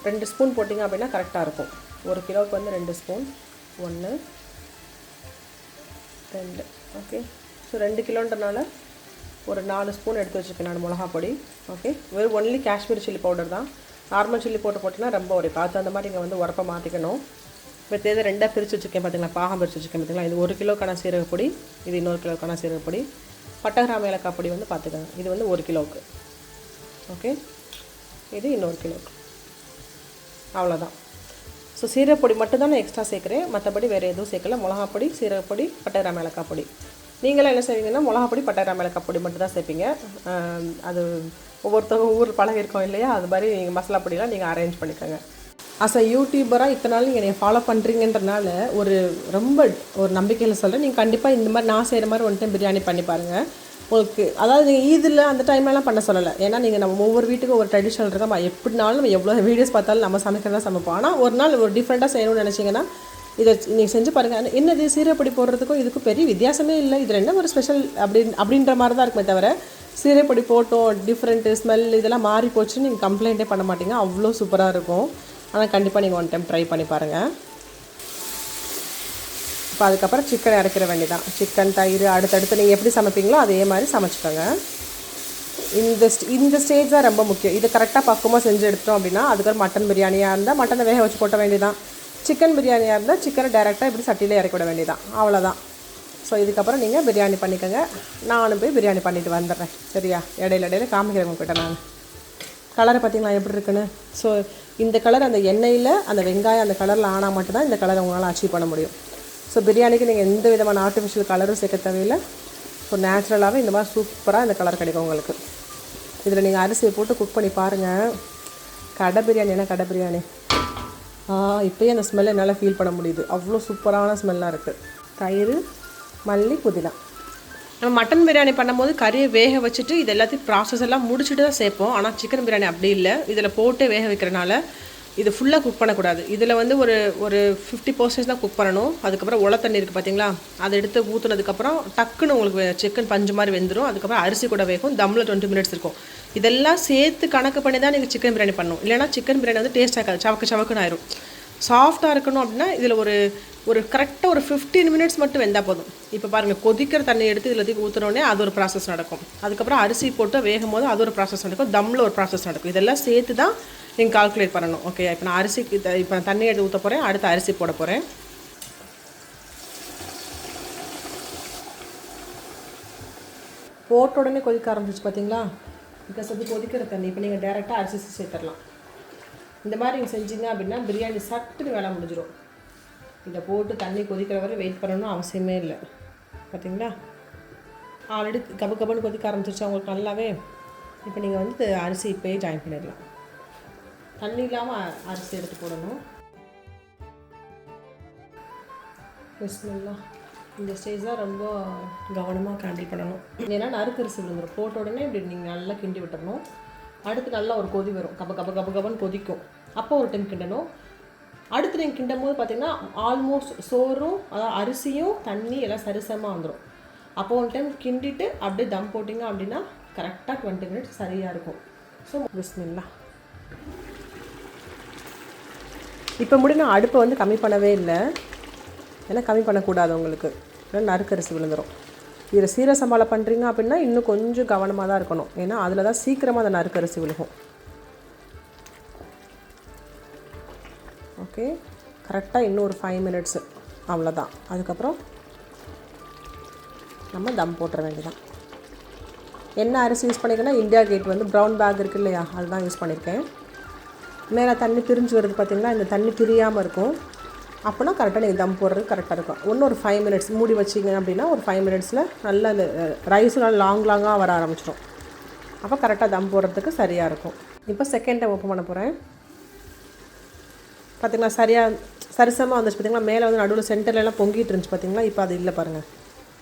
2 ஸ்பூன் போட்டிங்க அப்படின்னா கரெக்டாக இருக்கும். 1 கிலோவுக்கு வந்து 2 ஸ்பூன், 1 2. ஓகே, ஸோ 2 கிலோன்றனால ஒரு 4 ஸ்பூன் எடுத்து வச்சுருக்கேன் நான் மிளகா பொடி. ஓகே, வெறும் ஒன்லி காஷ்மீரி சில்லி பவுடர் தான். நார்மல் சில்லி பவுடர் போட்டிங்கன்னா ரொம்ப ஒரு பார்த்து அந்த மாதிரி நீங்கள் வந்து உரப்பை மாற்றிக்கணும். இப்போ தேவை 2ஆக பிரித்து வச்சுருக்கேன் பார்த்தீங்களா, பாகம் பிரித்து வச்சுருக்கேன் பார்த்தீங்களா. இது 1 கிலோக்கான சீரகப்பொடி, இது இன்னொரு கிலோக்கான சீரகப்பொடி. பட்டை கிராம்பு ஏலக்காய் பொடி வந்து பார்த்துக்கோங்க, இது வந்து 1 கிலோவுக்கு. ஓகே, இது இன்னொரு கிலோவுக்கு. அவ்வளோதான். ஸோ சீரகப்பொடி மட்டும் தான் நான் எக்ஸ்ட்ரா சேர்க்குறேன், மற்றபடி வேறு எதுவும் சேர்க்கல. மிளகாப்பொடி, சீரகப்பொடி, பட்டை கிராம்பு ஏலக்காய் பொடி. நீங்களாம் என்ன செய்வீங்கன்னா மிளகாப்பொடி, பட்டை கிராம்பு ஏலக்காய் பொடி மட்டும் தான் சேர்ப்பீங்க. அது ஒவ்வொருத்தவங்க ஊர் பழகிருக்கோம் இல்லையா, அது மாதிரி நீங்கள் மசாலா பொடியெலாம் நீங்கள் அரேஞ்ச் பண்ணிக்கோங்க. அஸ் அ யூடியூபராக இத்தனை நாள் நீங்கள் என்னை ஃபாலோ பண்ணுறீங்கன்றனால ரொம்ப ஒரு நம்பிக்கையில் சொல்கிறேன். நீங்கள் கண்டிப்பாக இந்த மாதிரி நான் செய்கிற மாதிரி ஒன் டைம் பிரியாணி பண்ணி பாருங்கள். உங்களுக்கு அதாவது நீங்கள் இதில் அந்த டைம்லலாம் பண்ண சொல்லலை. ஏன்னா நீங்கள் நம்ம ஒவ்வொரு வீட்டுக்கும் ஒரு ட்ரெடிஷனல் இருக்கோம். எப்படினாலும் நம்ம எவ்வளோ வீடியோஸ் பார்த்தாலும் நம்ம சமைக்கிறதா சமைப்போம். ஆனால் ஒரு நாள் ஒரு டிஃப்ரெண்ட்டாக செய்யணும்னு நினச்சிங்கன்னா இதை நீங்கள் செஞ்சு பாருங்கள். என்னது சீரகப்பொடி போடுறதுக்கும் இதுக்கும் பெரிய வித்தியாசமே இல்லை. இதில் என்ன ஒரு ஸ்பெஷல் அப்படின்ற மாதிரி தான் இருக்குமே தவிர சீரகப்பொடி போட்டோம் டிஃப்ரெண்ட்டு ஸ்மெல் இதெல்லாம் மாறி போச்சுன்னு நீங்கள் கம்ப்ளைண்ட்டே பண்ண மாட்டீங்க. அவ்வளோ சூப்பராக இருக்கும். ஆனால் கண்டிப்பாக நீங்கள் ஒன் டைம் ட்ரை பண்ணி பாருங்கள். இப்போ அதுக்கப்புறம் சிக்கன் இறக்கிற வேண்டியதான். சிக்கன், தயிர் அடுத்தடுத்து நீங்கள் எப்படி சமைப்பீங்களோ அதே மாதிரி சமைச்சிக்கோங்க. இந்த ஸ்டேஜ் தான் ரொம்ப முக்கியம். இது கரெக்டாக பக்குவமாக செஞ்சு எடுத்தோம் அப்படின்னா அதுக்கப்புறம் மட்டன் பிரியாணியாக இருந்தால் மட்டனை வேக வச்சு போட்ட வேண்டியதான். சிக்கன் பிரியாணியாக இருந்தால் சிக்கனை டைரெக்டாக இப்படி சட்டியில் இறக்கி விட வேண்டியதான். அவ்வளோதான். ஸோ இதுக்கப்புறம் நீங்கள் பிரியாணி பண்ணிக்கோங்க. நானும் போய் பிரியாணி பண்ணிவிட்டு வந்துடுறேன். சரியா, இடையில காமிக்கிறேன் உங்கள்கிட்ட நான். கலரை பார்த்திங்களா எப்படி இருக்குன்னு. ஸோ இந்த கலர் அந்த எண்ணெயில் அந்த வெங்காயம் அந்த கலரில் ஆனால் மட்டும்தான் இந்த கலரை உங்களால் அச்சீவ் பண்ண முடியும். ஸோ பிரியாணிக்கு நீங்கள் எந்த விதமான ஆர்டிஃபிஷியல் கலரும் சேர்க்க தேவையில்லை. ஸோ நேச்சுரலாகவே இந்த மாதிரி சூப்பராக இந்த கலர் கிடைக்கும் உங்களுக்கு. இதில் நீங்கள் அரிசியை போட்டு குக் பண்ணி பாருங்கள். கடை பிரியாணி என்ன கடை பிரியாணி, இப்போயே அந்த ஸ்மெல்லை என்னால் ஃபீல் பண்ண முடியுது. அவ்வளோ சூப்பரான ஸ்மெல்லாக இருக்குது. தயிர், மல்லி, புதினா. நம்ம மட்டன் பிரியாணி பண்ணும்போது கறியை வேக வச்சுட்டு இது எல்லாத்தையும் ப்ராசஸ் எல்லாம் முடிச்சுட்டு தான் சேர்ப்போம். ஆனால் சிக்கன் பிரியாணி அப்படி இல்லை. இதில் போட்டு வேக வைக்கிறனால இது ஃபுல்லாக குக் பண்ணக்கூடாது. இதில் வந்து ஒரு 50% தான் குக் பண்ணணும். அதுக்கப்புறம் உள்ள தண்ணி இருக்குது பார்த்தீங்களா, அதை எடுத்து ஊற்றுனதுக்கப்புறம் டக்குன்னு உங்களுக்கு சிக்கன் பஞ்சு மாதிரி வெந்துடும். அதுக்கப்புறம் அரிசி கூட வேகும். தம்மில் 20 மினிட்ஸ் இருக்கும். இதெல்லாம் சேர்த்து கணக்கு பண்ணி தான் நீங்கள் சிக்கன் பிரியாணி பண்ணணும். இல்லைனா சிக்கன் பிரியாணி வந்து டேஸ்ட் ஆகாது, சவக்குன்னு ஆயிரும். சாஃப்டாக இருக்கணும் அப்படின்னா இதில் ஒரு கரெக்டாக ஒரு 15 மினிட்ஸ் மட்டும் வெந்தால் போதும். இப்போ பாருங்கள், கொதிக்கிற தண்ணி எடுத்து இதில் தூக்கி ஊற்றினோடனே அது ஒரு ப்ராசஸ் நடக்கும். அதுக்கப்புறம் அரிசி போட்டு வேகும் போது அது ஒரு ப்ராசஸ் நடக்கும். தம்மில் ஒரு ப்ராசஸ் நடக்கும். இதெல்லாம் சேர்த்து தான் நீங்கள் கால்குலேட் பண்ணணும். ஓகே, இப்போ நான் அரிசிக்கு இப்போ நான் தண்ணி எடுத்து ஊற்ற போகிறேன். அடுத்து அரிசி போட போகிறேன். போட்ட உடனே கொதிக்க ஆரம்பிச்சு பார்த்தீங்களா, பிகாஸ் அது கொதிக்கிற தண்ணி. இப்போ நீங்கள் டேரெக்டாக அரிசி சேர்த்துடலாம். இந்த மாதிரி நீங்கள் செஞ்சீங்க அப்படின்னா பிரியாணி சட்டுன்னு வேலை முடிஞ்சிடும். இதை போட்டு தண்ணி கொதிக்கிற வரை வெயிட் பண்ணணும் அவசியமே இல்லை. பார்த்தீங்களா, ஆல்ரெடி கபன்னு கொதிக்க ஆரம்பிச்சிருச்சு உங்களுக்கு நல்லாவே. இப்போ நீங்கள் வந்து அரிசி இப்போயே ஜாயின் பண்ணிடலாம். தண்ணி இல்லாமல் அரிசி எடுத்து போடணும். பிஸ்மில்லாஹ். இந்த ஸ்டேஜ் தான் ரொம்ப கவனமாக ஹேண்டில் பண்ணணும். ஏன்னா நறுக்கரிசி விழுந்துடும். போட்ட உடனே இப்படி நீங்கள் நல்லா கிண்டி விட்டுறணும். அடுத்து நல்லா ஒரு கொதி வரும், கபன்னு கொதிக்கும். அப்போ ஒரு டைம் கிண்டணும். அடுத்து நீங்கள் கிண்டும் போது பார்த்திங்கன்னா ஆல்மோஸ்ட் சோறும் அதாவது அரிசியும் தண்ணி எல்லாம் சரிசமாக வந்துடும். அப்போ ஒரு டைம் கிண்டிட்டு அப்படியே தம் போட்டிங்க அப்படின்னா கரெக்டாக 20 மினிட்ஸ் சரியாக இருக்கும். ஸோ பிஸ்மில்லாஹ். இப்போ முடி நான் அடுப்பை வந்து கம்மி பண்ணவே இல்லை. ஏன்னா கம்மி பண்ணக்கூடாது உங்களுக்கு, ஏன்னா நறுக்கரிசி விழுந்துடும். இதில் சீரக சம்பாவில் பண்ணுறீங்க அப்படின்னா இன்னும் கொஞ்சம் கவனமாக தான் இருக்கணும். ஏன்னா அதில் தான் சீக்கிரமாக அந்த நறுக்கரிசி விழுகும். ஓகே, கரெக்டாக இன்னும் ஒரு 5 மினிட்ஸு அவ்வளோதான். அதுக்கப்புறம் நம்ம தம் போட்டுற வேண்டியதான். என்ன அரிசி யூஸ் பண்ணிக்கன்னா இந்தியா கேட் வந்து ப்ரௌன் பேக் இருக்குது இல்லையா, அதுதான் யூஸ் பண்ணியிருக்கேன். மேலே தண்ணி பிரிஞ்சு வருது பார்த்திங்களா, இந்த தண்ணி பிரியாமல் இருக்கும். அப்போனா கரெக்டாக நீங்கள் தம் போடுறது கரெக்டாக இருக்கும். இன்னும் ஒரு 5 மினிட்ஸ் மூடி வச்சிங்க அப்படின்னா ஒரு 5 மினிட்ஸில் நல்லா இந்த ரைஸும் நல்லா லாங்காக வர ஆரம்பிச்சிடும். அப்போ கரெக்டாக தம் போடுறதுக்கு சரியாக இருக்கும். இப்போ செகண்ட் டைம் ஓப்பன் பண்ண போகிறேன். பார்த்திங்களா சரிசமாக வந்துச்சு பார்த்திங்களா. மேலே வந்து நடுவில் சென்டர்லாம் பொங்கிட்டு இருந்துச்சு பார்த்திங்களா. இப்போ அது இல்லை பாருங்கள்.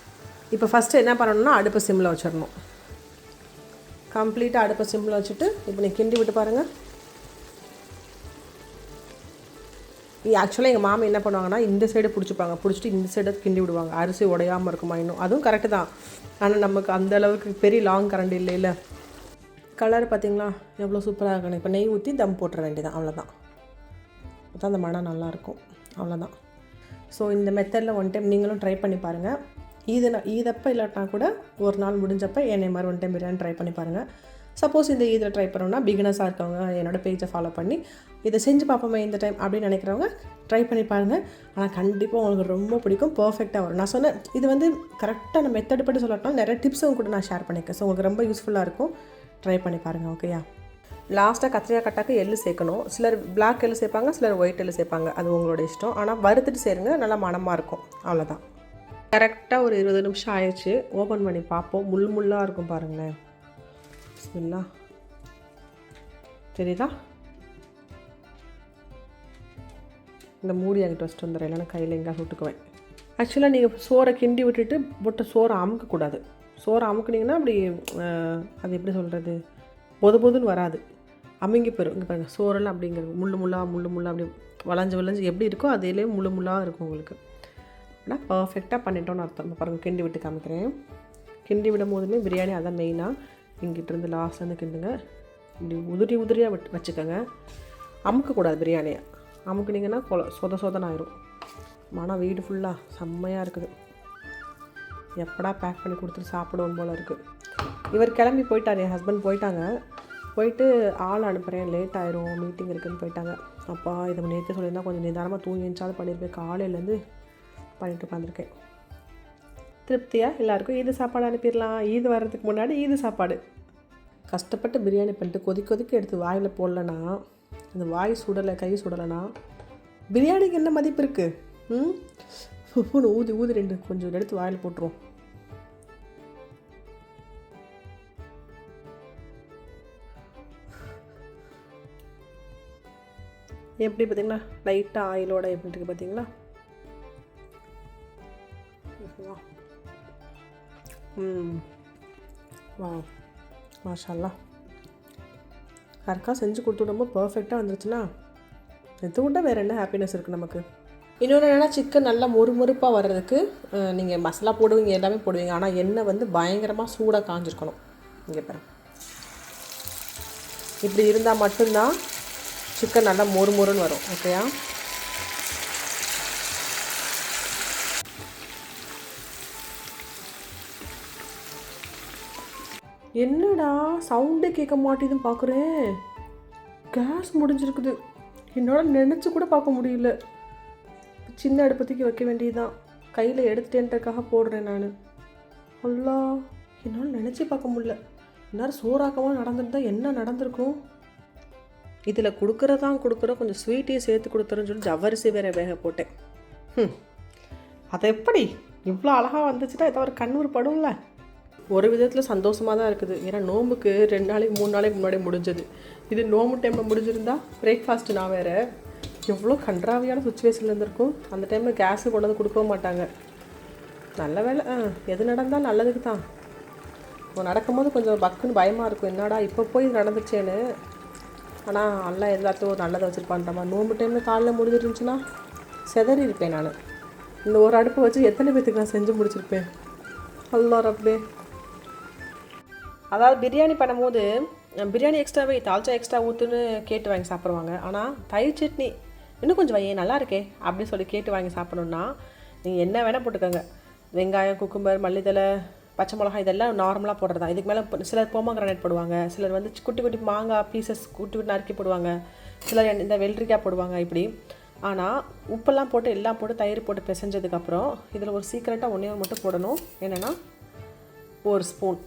இப்போ ஃபஸ்ட்டு என்ன பண்ணணும்னா அடுப்பை சிம்மில் வச்சிடணும். கம்ப்ளீட்டாக அடுப்பை சிம்மில் வச்சுட்டு இப்போ நீங்கள் கிண்டி விட்டு பாருங்கள். ஆக்சுவலாக எங்கள் மாமா என்ன பண்ணுவாங்கன்னா இந்த சைடு பிடிச்சிட்டு இந்த சைடு கிண்டி விடுவாங்க, அரிசி உடையாமல் இருக்குமா இன்னும். அதுவும் கரெக்டு தான். ஆனால் நமக்கு அந்த அளவுக்கு பெரிய லாங் கரண்ட் இல்லை. கலர் பார்த்திங்களா எவ்வளோ சூப்பராக இருக்கணும். இப்போ நெய் ஊற்றி தம் போட்டுற வேண்டியதான், அவ்வளோதான். அப்போ அந்த மனம் நல்லாயிருக்கும், அவ்வளோதான். ஸோ இந்த மெத்தடில் ஒன் டைம் நீங்களும் ட்ரை பண்ணி பாருங்கள். ஈதப்போ இல்லாட்டினா கூட ஒரு நாள் முடிஞ்சப்போ என்னை மாதிரி ஒன் டைம் பிரியாணி ட்ரை பண்ணி பாருங்கள். சப்போஸ் இந்த இதில் ட்ரை பண்ணோன்னா பிகினர்ஸாக இருக்கவங்க என்னோடய பேஜை ஃபாலோ பண்ணி இதை செஞ்சு பார்ப்போமே இந்த டைம் அப்படின்னு நினைக்கிறவங்க ட்ரை பண்ணி பாருங்கள். ஆனால் கண்டிப்பாக உங்களுக்கு ரொம்ப பிடிக்கும், பர்ஃபெக்டாக வரும். நான் சொன்னேன் இது வந்து கரெக்டாக நான் மெத்தட் படி சொல்லட்டாலும் நிறைய டிப்ஸும் கூட நான் ஷேர் பண்ணியிருக்கேன். ஸோ உங்களுக்கு ரொம்ப யூஸ்ஃபுல்லாக இருக்கும். ட்ரை பண்ணி பாருங்கள். ஓகேயா. லாஸ்ட்டாக கத்திரிக்காய் கட்டாக்கு எள்ளு சேர்க்கணும். சிலர் பிளாக் எள்ளு சேர்ப்பாங்க, சிலர் ஒயிட் எள்ளு சேர்ப்பாங்க. அது உங்களோட இஷ்டம். ஆனால் வறுத்துட்டு சேருங்க, நல்லா மணமாக இருக்கும். அவ்வளோதான். கரெக்டாக ஒரு 20 நிமிஷம் ஆயிடுச்சு. ஓப்பன் பண்ணி பார்ப்போம். முள்ளாக இருக்கும் பாருங்களேன். பிஸ்மில்லாஹ். தெரியுதா? இந்த மூடி அங்கிட்ட வச்சுட்டு வந்துடுறேன், இல்லைன்னா கையில் எங்கேயா சுட்டுக்குவேன். ஆக்சுவலாக நீங்கள் சோறை கிண்டி விட்டுட்டு போட்ட சோறை அமுக்கக்கூடாது. சோறை அமுக்குனிங்கன்னா அப்படி அது எப்படி சொல்கிறது, பொதுன்னு வராது, அமுங்கி போயிடும். இங்கே பாருங்கள் சோறெல்லாம் அப்படிங்கிறது முள்ளு அப்படி வளைஞ்சு எப்படி இருக்கோ அதேலேயே முள்ளாக இருக்கும் உங்களுக்கு. ஆனால் பர்ஃபெக்டாக பண்ணிட்டோன்னு அர்த்தம். பாருங்கள் கிண்டி விட்டு காமிக்கிறேன். கிண்டி விடும் போதுமே பிரியாணி அதான் மெயினாக. இங்கிட்டிருந்து லாஸ்ட்லேருந்து கிண்டுங்க. இப்படி உதிரியாக வச்சுக்கோங்க. அமுக்கக்கூடாது பிரியாணியை. அமுக்குனிங்கன்னா சொதன்னு ஆயிரும். ஆனால் வீடு ஃபுல்லாக செம்மையாக இருக்குது. எப்படா பேக் பண்ணி கொடுத்துட்டு சாப்பிடுவோம் போல் இருக்குது. இவர் கிளம்பி போயிட்டார், என் ஹஸ்பண்ட் போயிட்டு ஆள் அனுப்புகிறேன், லேட் ஆயிரும், மீட்டிங் இருக்குதுன்னு போயிட்டாங்க. அப்பா இதை நேற்று சொல்லியிருந்தால் கொஞ்சம் நிதானமாக தூங்கி எழுந்தாலும் பண்ணியிருப்பேன். காலையிலேருந்து பண்ணிட்டு உட்காந்துருக்கேன். திருப்தியாக எல்லாேருக்கும் ஈது சாப்பாடு அனுப்பிடலாம். ஈது வர்றதுக்கு முன்னாடி ஈது சாப்பாடு. கஷ்டப்பட்டு பிரியாணி பண்ணிட்டு கொதிக்க எடுத்து வாயில் போடலன்னா, அந்த வாய் சுடலை கை சுடலைன்னா பிரியாணிக்கு என்ன மதிப்பு இருக்குது? ஊதி 2 கொஞ்சம் எடுத்து வாயில் போட்டுருவோம். எப்படி பார்த்தீங்களா லைட்டாக ஆயிலோட எப்படி இருக்குது பார்த்தீங்களா? வா மாஷா அல்லாஹ். யாருக்கா செஞ்சு கொடுத்துடும்போது பர்ஃபெக்டாக வந்துருச்சுன்னா எது விட்டா வேறு என்ன ஹாப்பினஸ் இருக்குது நமக்கு. இன்னொன்று என்னென்னா சிக்கன் நல்லா மொறுமொறுப்பாக வர்றதுக்கு நீங்கள் மசாலா போடுவீங்க, எல்லாமே போடுவீங்க. ஆனால் எண்ணெய் வந்து பயங்கரமாக சூடாக காஞ்சிருக்கணும். இங்கே பாருங்க, இப்படி இருந்தால் மட்டும்தான் சிக்கன் நல்லா மொறுன்னு வரும். ஓகேயா? என்னடா சவுண்டே கேட்க மாட்டேதுன்னு பார்க்குறேன். கேஸ் முடிஞ்சிருக்குது. என்னால் நினச்சி கூட பார்க்க முடியல. சின்ன அடுப்பத்துக்கு வைக்க வேண்டியதுதான். கையில் எடுத்துட்டேன்றதுக்காக போடுறேன் நான். அல்லா, என்னால் நினச்சி பார்க்க முடியல. எல்லோரும் சோறாக்கமாக நடந்துட்டு தான் என்ன நடந்திருக்கும். இதில் கொடுக்குறதான் கொஞ்சம் ஸ்வீட்டையும் சேர்த்து கொடுத்துருன்னு சொல்லி ஜவ்வரிசி வேற வேக போட்டேன். அதை எப்படி இவ்வளோ அழகாக வந்துச்சுன்னா ஏதோ ஒரு கண்ணூர் படும்ல. ஒரு விதத்தில் சந்தோஷமாக தான் இருக்குது. ஏன்னா நோம்புக்கு 2 நாளைக்கு 3 நாளைக்கு முன்னாடி முடிஞ்சது. இது நோம்பு டைமில் முடிஞ்சிருந்தா பிரேக்ஃபாஸ்ட்டு நான் வேறு எவ்வளோ கன்றாவியான சுச்சுவேஷனில் இருந்திருக்கும். அந்த டைமில் கேஸு கொண்டு வந்து கொடுக்கவும் மாட்டாங்க. நல்ல வேலை, எது நடந்தால் நல்லதுக்கு தான். நடக்கும்போது கொஞ்சம் பக்குன்னு பயமாக இருக்கும், என்னடா இப்போ போய் நடந்துச்சேன்னு. ஆனால் எல்லாம் எல்லாத்தையும் ஒரு நல்லதை வச்சுருப்பான்ற மாதிரி. நோம்பு டைமில் காலையில் முடிஞ்சிருந்துச்சுன்னா செதறி இருப்பேன் நான். இந்த ஒரு அடுப்பை வச்சு எத்தனை பேத்துக்கு நான் செஞ்சு முடிச்சிருப்பேன். அல்லா ரப்பே. அதாவது பிரியாணி பண்ணும்போது பிரியாணி எக்ஸ்ட்ராவே தால்ச்சா எக்ஸ்ட்ரா ஊற்றுன்னு கேட்டு வாங்கி சாப்பிடுவாங்க. ஆனால் தயிர் சட்னி இன்னும் கொஞ்சம் வையே நல்லா இருக்கே அப்படின்னு சொல்லி கேட்டு வாங்கி சாப்பிடணுன்னா நீங்கள் என்ன வேணால் போட்டுக்கோங்க. வெங்காயம், குக்கும்பர், மல்லித்தலை, பச்சை மிளகாய் இதெல்லாம் நார்மலாக போடுறது தான். இதுக்கு மேலே சிலர் போமோகிரானேட் போடுவாங்க, சிலர் வந்து குட்டி குட்டி மாங்காய் பீசஸ் குட்டி குட்டி நறுக்கி போடுவாங்க, சிலர் இந்த வெள்ளரிக்காய் போடுவாங்க இப்படி. ஆனால் உப்பெல்லாம் போட்டு எல்லாம் போட்டு தயிர் போட்டு பிசைஞ்சதுக்கப்புறம் இதில் ஒரு சீக்கிரட்டாக ஒன்றே மட்டும் போடணும். என்னென்னா 1 ஸ்பூன்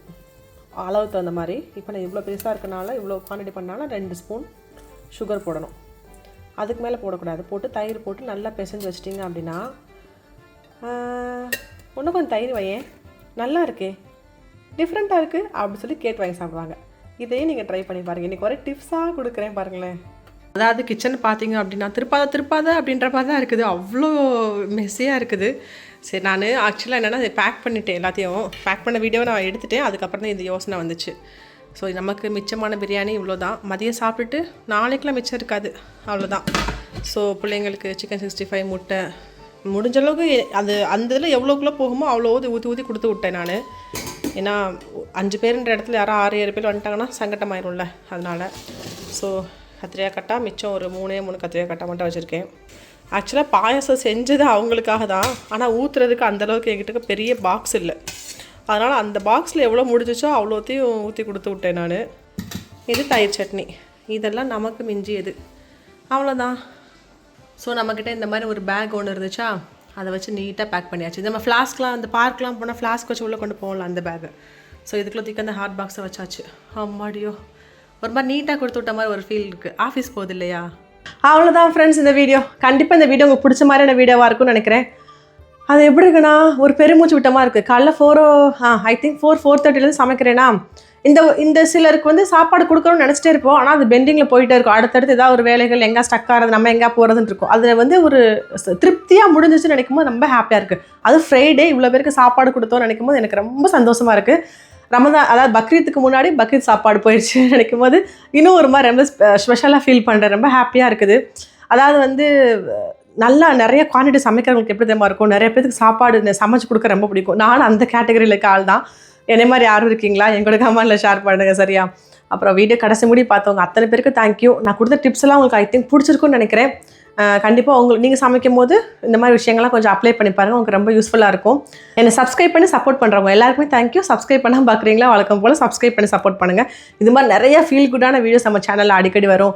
அளவு தகுந்த மாதிரி. இப்போ நான் இவ்வளோ பெருசாக இருக்கனால இவ்வளோ குவான்டிட்டி பண்ணாலும் 2 ஸ்பூன் சுகர் போடணும். அதுக்கு மேலே போடக்கூடாது. போட்டு தயிர் போட்டு நல்லா பிசைஞ்சு வச்சிட்டிங்க அப்படின்னா இன்னும் கொஞ்சம் தயிர் வையேன் நல்லா இருக்கே டிஃப்ரெண்ட்டாக இருக்குது அப்படின்னு சொல்லி கேட்டு வாங்கி சாப்பிடுவாங்க. இதையும் நீங்கள் ட்ரை பண்ணி பாருங்கள். இன்றைக்கி ஒரே டிப்ஸாக கொடுக்குறேன் பாருங்களேன். அதாவது கிச்சன் பார்த்தீங்க அப்படின்னா திருப்பாத அப்படின்ற மாதிரி தான் இருக்குது. அவ்வளோ மெஸ்ஸியாக இருக்குது. சரி, நான் ஆக்சுவலாக என்னென்னா அதை பேக் பண்ணிவிட்டேன். எல்லாத்தையும் பேக் பண்ண வீடியோவை நான் எடுத்துகிட்டேன். அதுக்கப்புறம் தான் இந்த யோசனை வந்துச்சு. ஸோ நமக்கு மிச்சமான பிரியாணி இவ்வளோ தான். மதியம் சாப்பிட்டுட்டு நாளைக்கெலாம் மிச்சம் இருக்காது, அவ்வளோதான். ஸோ பிள்ளைங்களுக்கு சிக்கன் 65 முட்டை முடிஞ்ச அளவுக்கு அது அந்த இதில் எவ்வளோக்குள்ளே போகுமோ அவ்வளோ ஊற்றி கொடுத்து விட்டேன் நான். ஏன்னா 5 பேருன்ற இடத்துல யாரும் 6-7 பேர் வந்துட்டாங்கன்னா சங்கட்டமாயிரும்ல, அதனால். ஸோ கத்திரிக்காய் கட்டா மிச்சம் ஒரு 3 கத்திரிக்காய் கட்டா மட்டும் வச்சுருக்கேன். ஆக்சுவலாக பாயாசம் செஞ்சது அவங்களுக்காக தான். ஆனால் ஊற்றுறதுக்கு அந்தளவுக்கு என்கிட்ட பெரிய பாக்ஸ் இல்லை. அதனால் அந்த பாக்ஸில் எவ்வளோ முடிஞ்சிச்சோ அவ்வளோத்தையும் ஊற்றி கொடுத்து விட்டேன் நான். இது தயிர் சட்னி, இதெல்லாம் நமக்கு மிஞ்சியது, அவ்வளோதான். ஸோ நம்மக்கிட்ட இந்த மாதிரி ஒரு பேக் ஒன்று இருந்துச்சா, அதை வச்சு நீட்டாக பேக் பண்ணியாச்சு. நம்ம ஃப்ளாஸ்க்லாம் அந்த பார்க்லாம் போனால் ஃப்ளாஸ்க் வச்சு உள்ளே கொண்டு போகலாம் அந்த பேக்கு. ஸோ இதுக்குள்ளே தூக்கி அந்த ஹாட் பாக்ஸை வச்சாச்சு. அம்மாடியோ, ஒரு மாதிரி நீட்டாக கொடுத்து விட்ட மாதிரி ஒரு ஃபீல் இருக்குது. ஆஃபீஸ் போகுது இல்லையா? அவ்வளோதான் ஃப்ரெண்ட்ஸ் இந்த வீடியோ. கண்டிப்பாக இந்த வீடியோ உங்களுக்கு பிடிச்ச மாதிரியான வீடியோவாக இருக்கும்னு நினைக்கிறேன். அது எப்படி இருக்குன்னா ஒரு பெருமூச்சு விட்டமாக இருக்குது. காலைல 4:30 சமைக்கிறேன்னா இந்த சிலருக்கு வந்து சாப்பாடு கொடுக்கணும்னு நினச்சிட்டே இருப்போம். ஆனால் அது பெண்டிங்கில் போயிட்டே இருக்கும். அடுத்தடுத்து ஏதாவது ஒரு வேலைகள் எங்கே ஸ்டக் ஆகிறது, நம்ம எங்கே போகிறதுன்னு இருக்கும். அதில் வந்து ஒரு திருப்தியாக முடிஞ்சிச்சுன்னு நினைக்கும் போது ரொம்ப ஹாப்பியாக இருக்குது. அது ஃப்ரைடே இவ்வளோ பேருக்கு சாப்பாடு கொடுத்தோன்னு நினைக்கும் போது எனக்கு ரொம்ப சந்தோஷமாக இருக்குது. ரமதான் அதாவது பக்ரீத்துக்கு முன்னாடி பக்ரீத் சாப்பாடு போயிடுச்சு நினைக்கும் போது இன்னும் ஒரு மாதிரி ரொம்ப ஸ்பெஷலாக ஃபீல் பண்ணுறேன். ரொம்ப ஹாப்பியாக இருக்குது. அதாவது வந்து நல்லா நிறைய குவான்டிட்டி சமைக்கிறவங்களுக்கு எப்படி தெரியுமா இருக்கும், நிறைய பேருக்கு சாப்பாடு சமைச்சு கொடுக்க ரொம்ப பிடிக்கும். நானும் அந்த கேட்டகரியில் இருக்க ஆள் தான். என்னை மாதிரி யாரும் இருக்கீங்களா? எங்களோட கமெண்ட்டில் ஷேர் பண்ணுங்க சரியா? அப்புறம் வீடியோ கடைசி முடி பார்த்தவங்க அத்தனை பேருக்கு தேங்க்யூ. நான் கொடுத்த டிப்ஸ் எல்லாம் உங்களுக்கு ஐ திங்க் பிடிச்சிருக்குன்னு நினைக்கிறேன். கண்டிப்பாக உங்களுக்கு நீங்கள் சமைக்கும் போது இந்த மாதிரி விஷயங்கள்லாம் கொஞ்சம் அப்ளை பண்ணி பாருங்கள், உங்களுக்கு ரொம்ப யூஸ்ஃபுல்லாக இருக்கும். என்னை சப்ஸ்கிரைப் பண்ணி சப்போர்ட் பண்ணுறவங்க எல்லாருக்குமே தேங்க்யூ. சப்ஸ்கிரைப் பண்ணால் பார்க்குறீங்களா, வழக்கம் போல் சப்ஸ்கிரைப் பண்ணி சப்போர்ட் பண்ணுங்கள். இது மாதிரி நிறைய ஃபீல் குட்டான வீடியோஸ் நம்ம சேனலில் அடிக்கடி வரும்.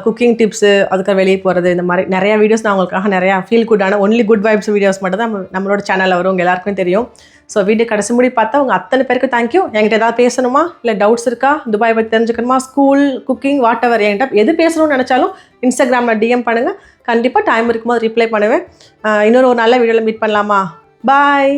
குக்கிங் டிப்ஸு, அதுக்கு வெளியே போகிறது, இந்த மாதிரி நிறையா வீடியோஸ் நான் உங்களுக்காக நிறையா ஃபீல் குட்டான ஒன்லி குட் வைப்ஸ் வீடியோஸ் மட்டும் தான் நம்மளோட சேனலில் வரும், உங்கள் எல்லாருக்குமே தெரியும். ஸோ வீடியோ கடைசி முடி பார்த்தா உங்கள் அத்தனை பேருக்கு தேங்க்யூ. என்கிட்ட ஏதாவது பேசணுமா, இல்லை டவுட்ஸ் இருக்கா, துபாய் பற்றி தெரிஞ்சுக்கணுமா, ஸ்கூல், குக்கிங், வாட் எவர், என்கிட்ட எது பேசணும்னு நினச்சாலும் இன்ஸ்டாகிராமில் டிஎம் பண்ணுங்கள். கண்டிப்பாக டைம் இருக்கும்போது ரிப்ளை பண்ணுவேன். இன்னொரு நல்ல வீடியோவில் மீட் பண்ணலாமா? பாய்.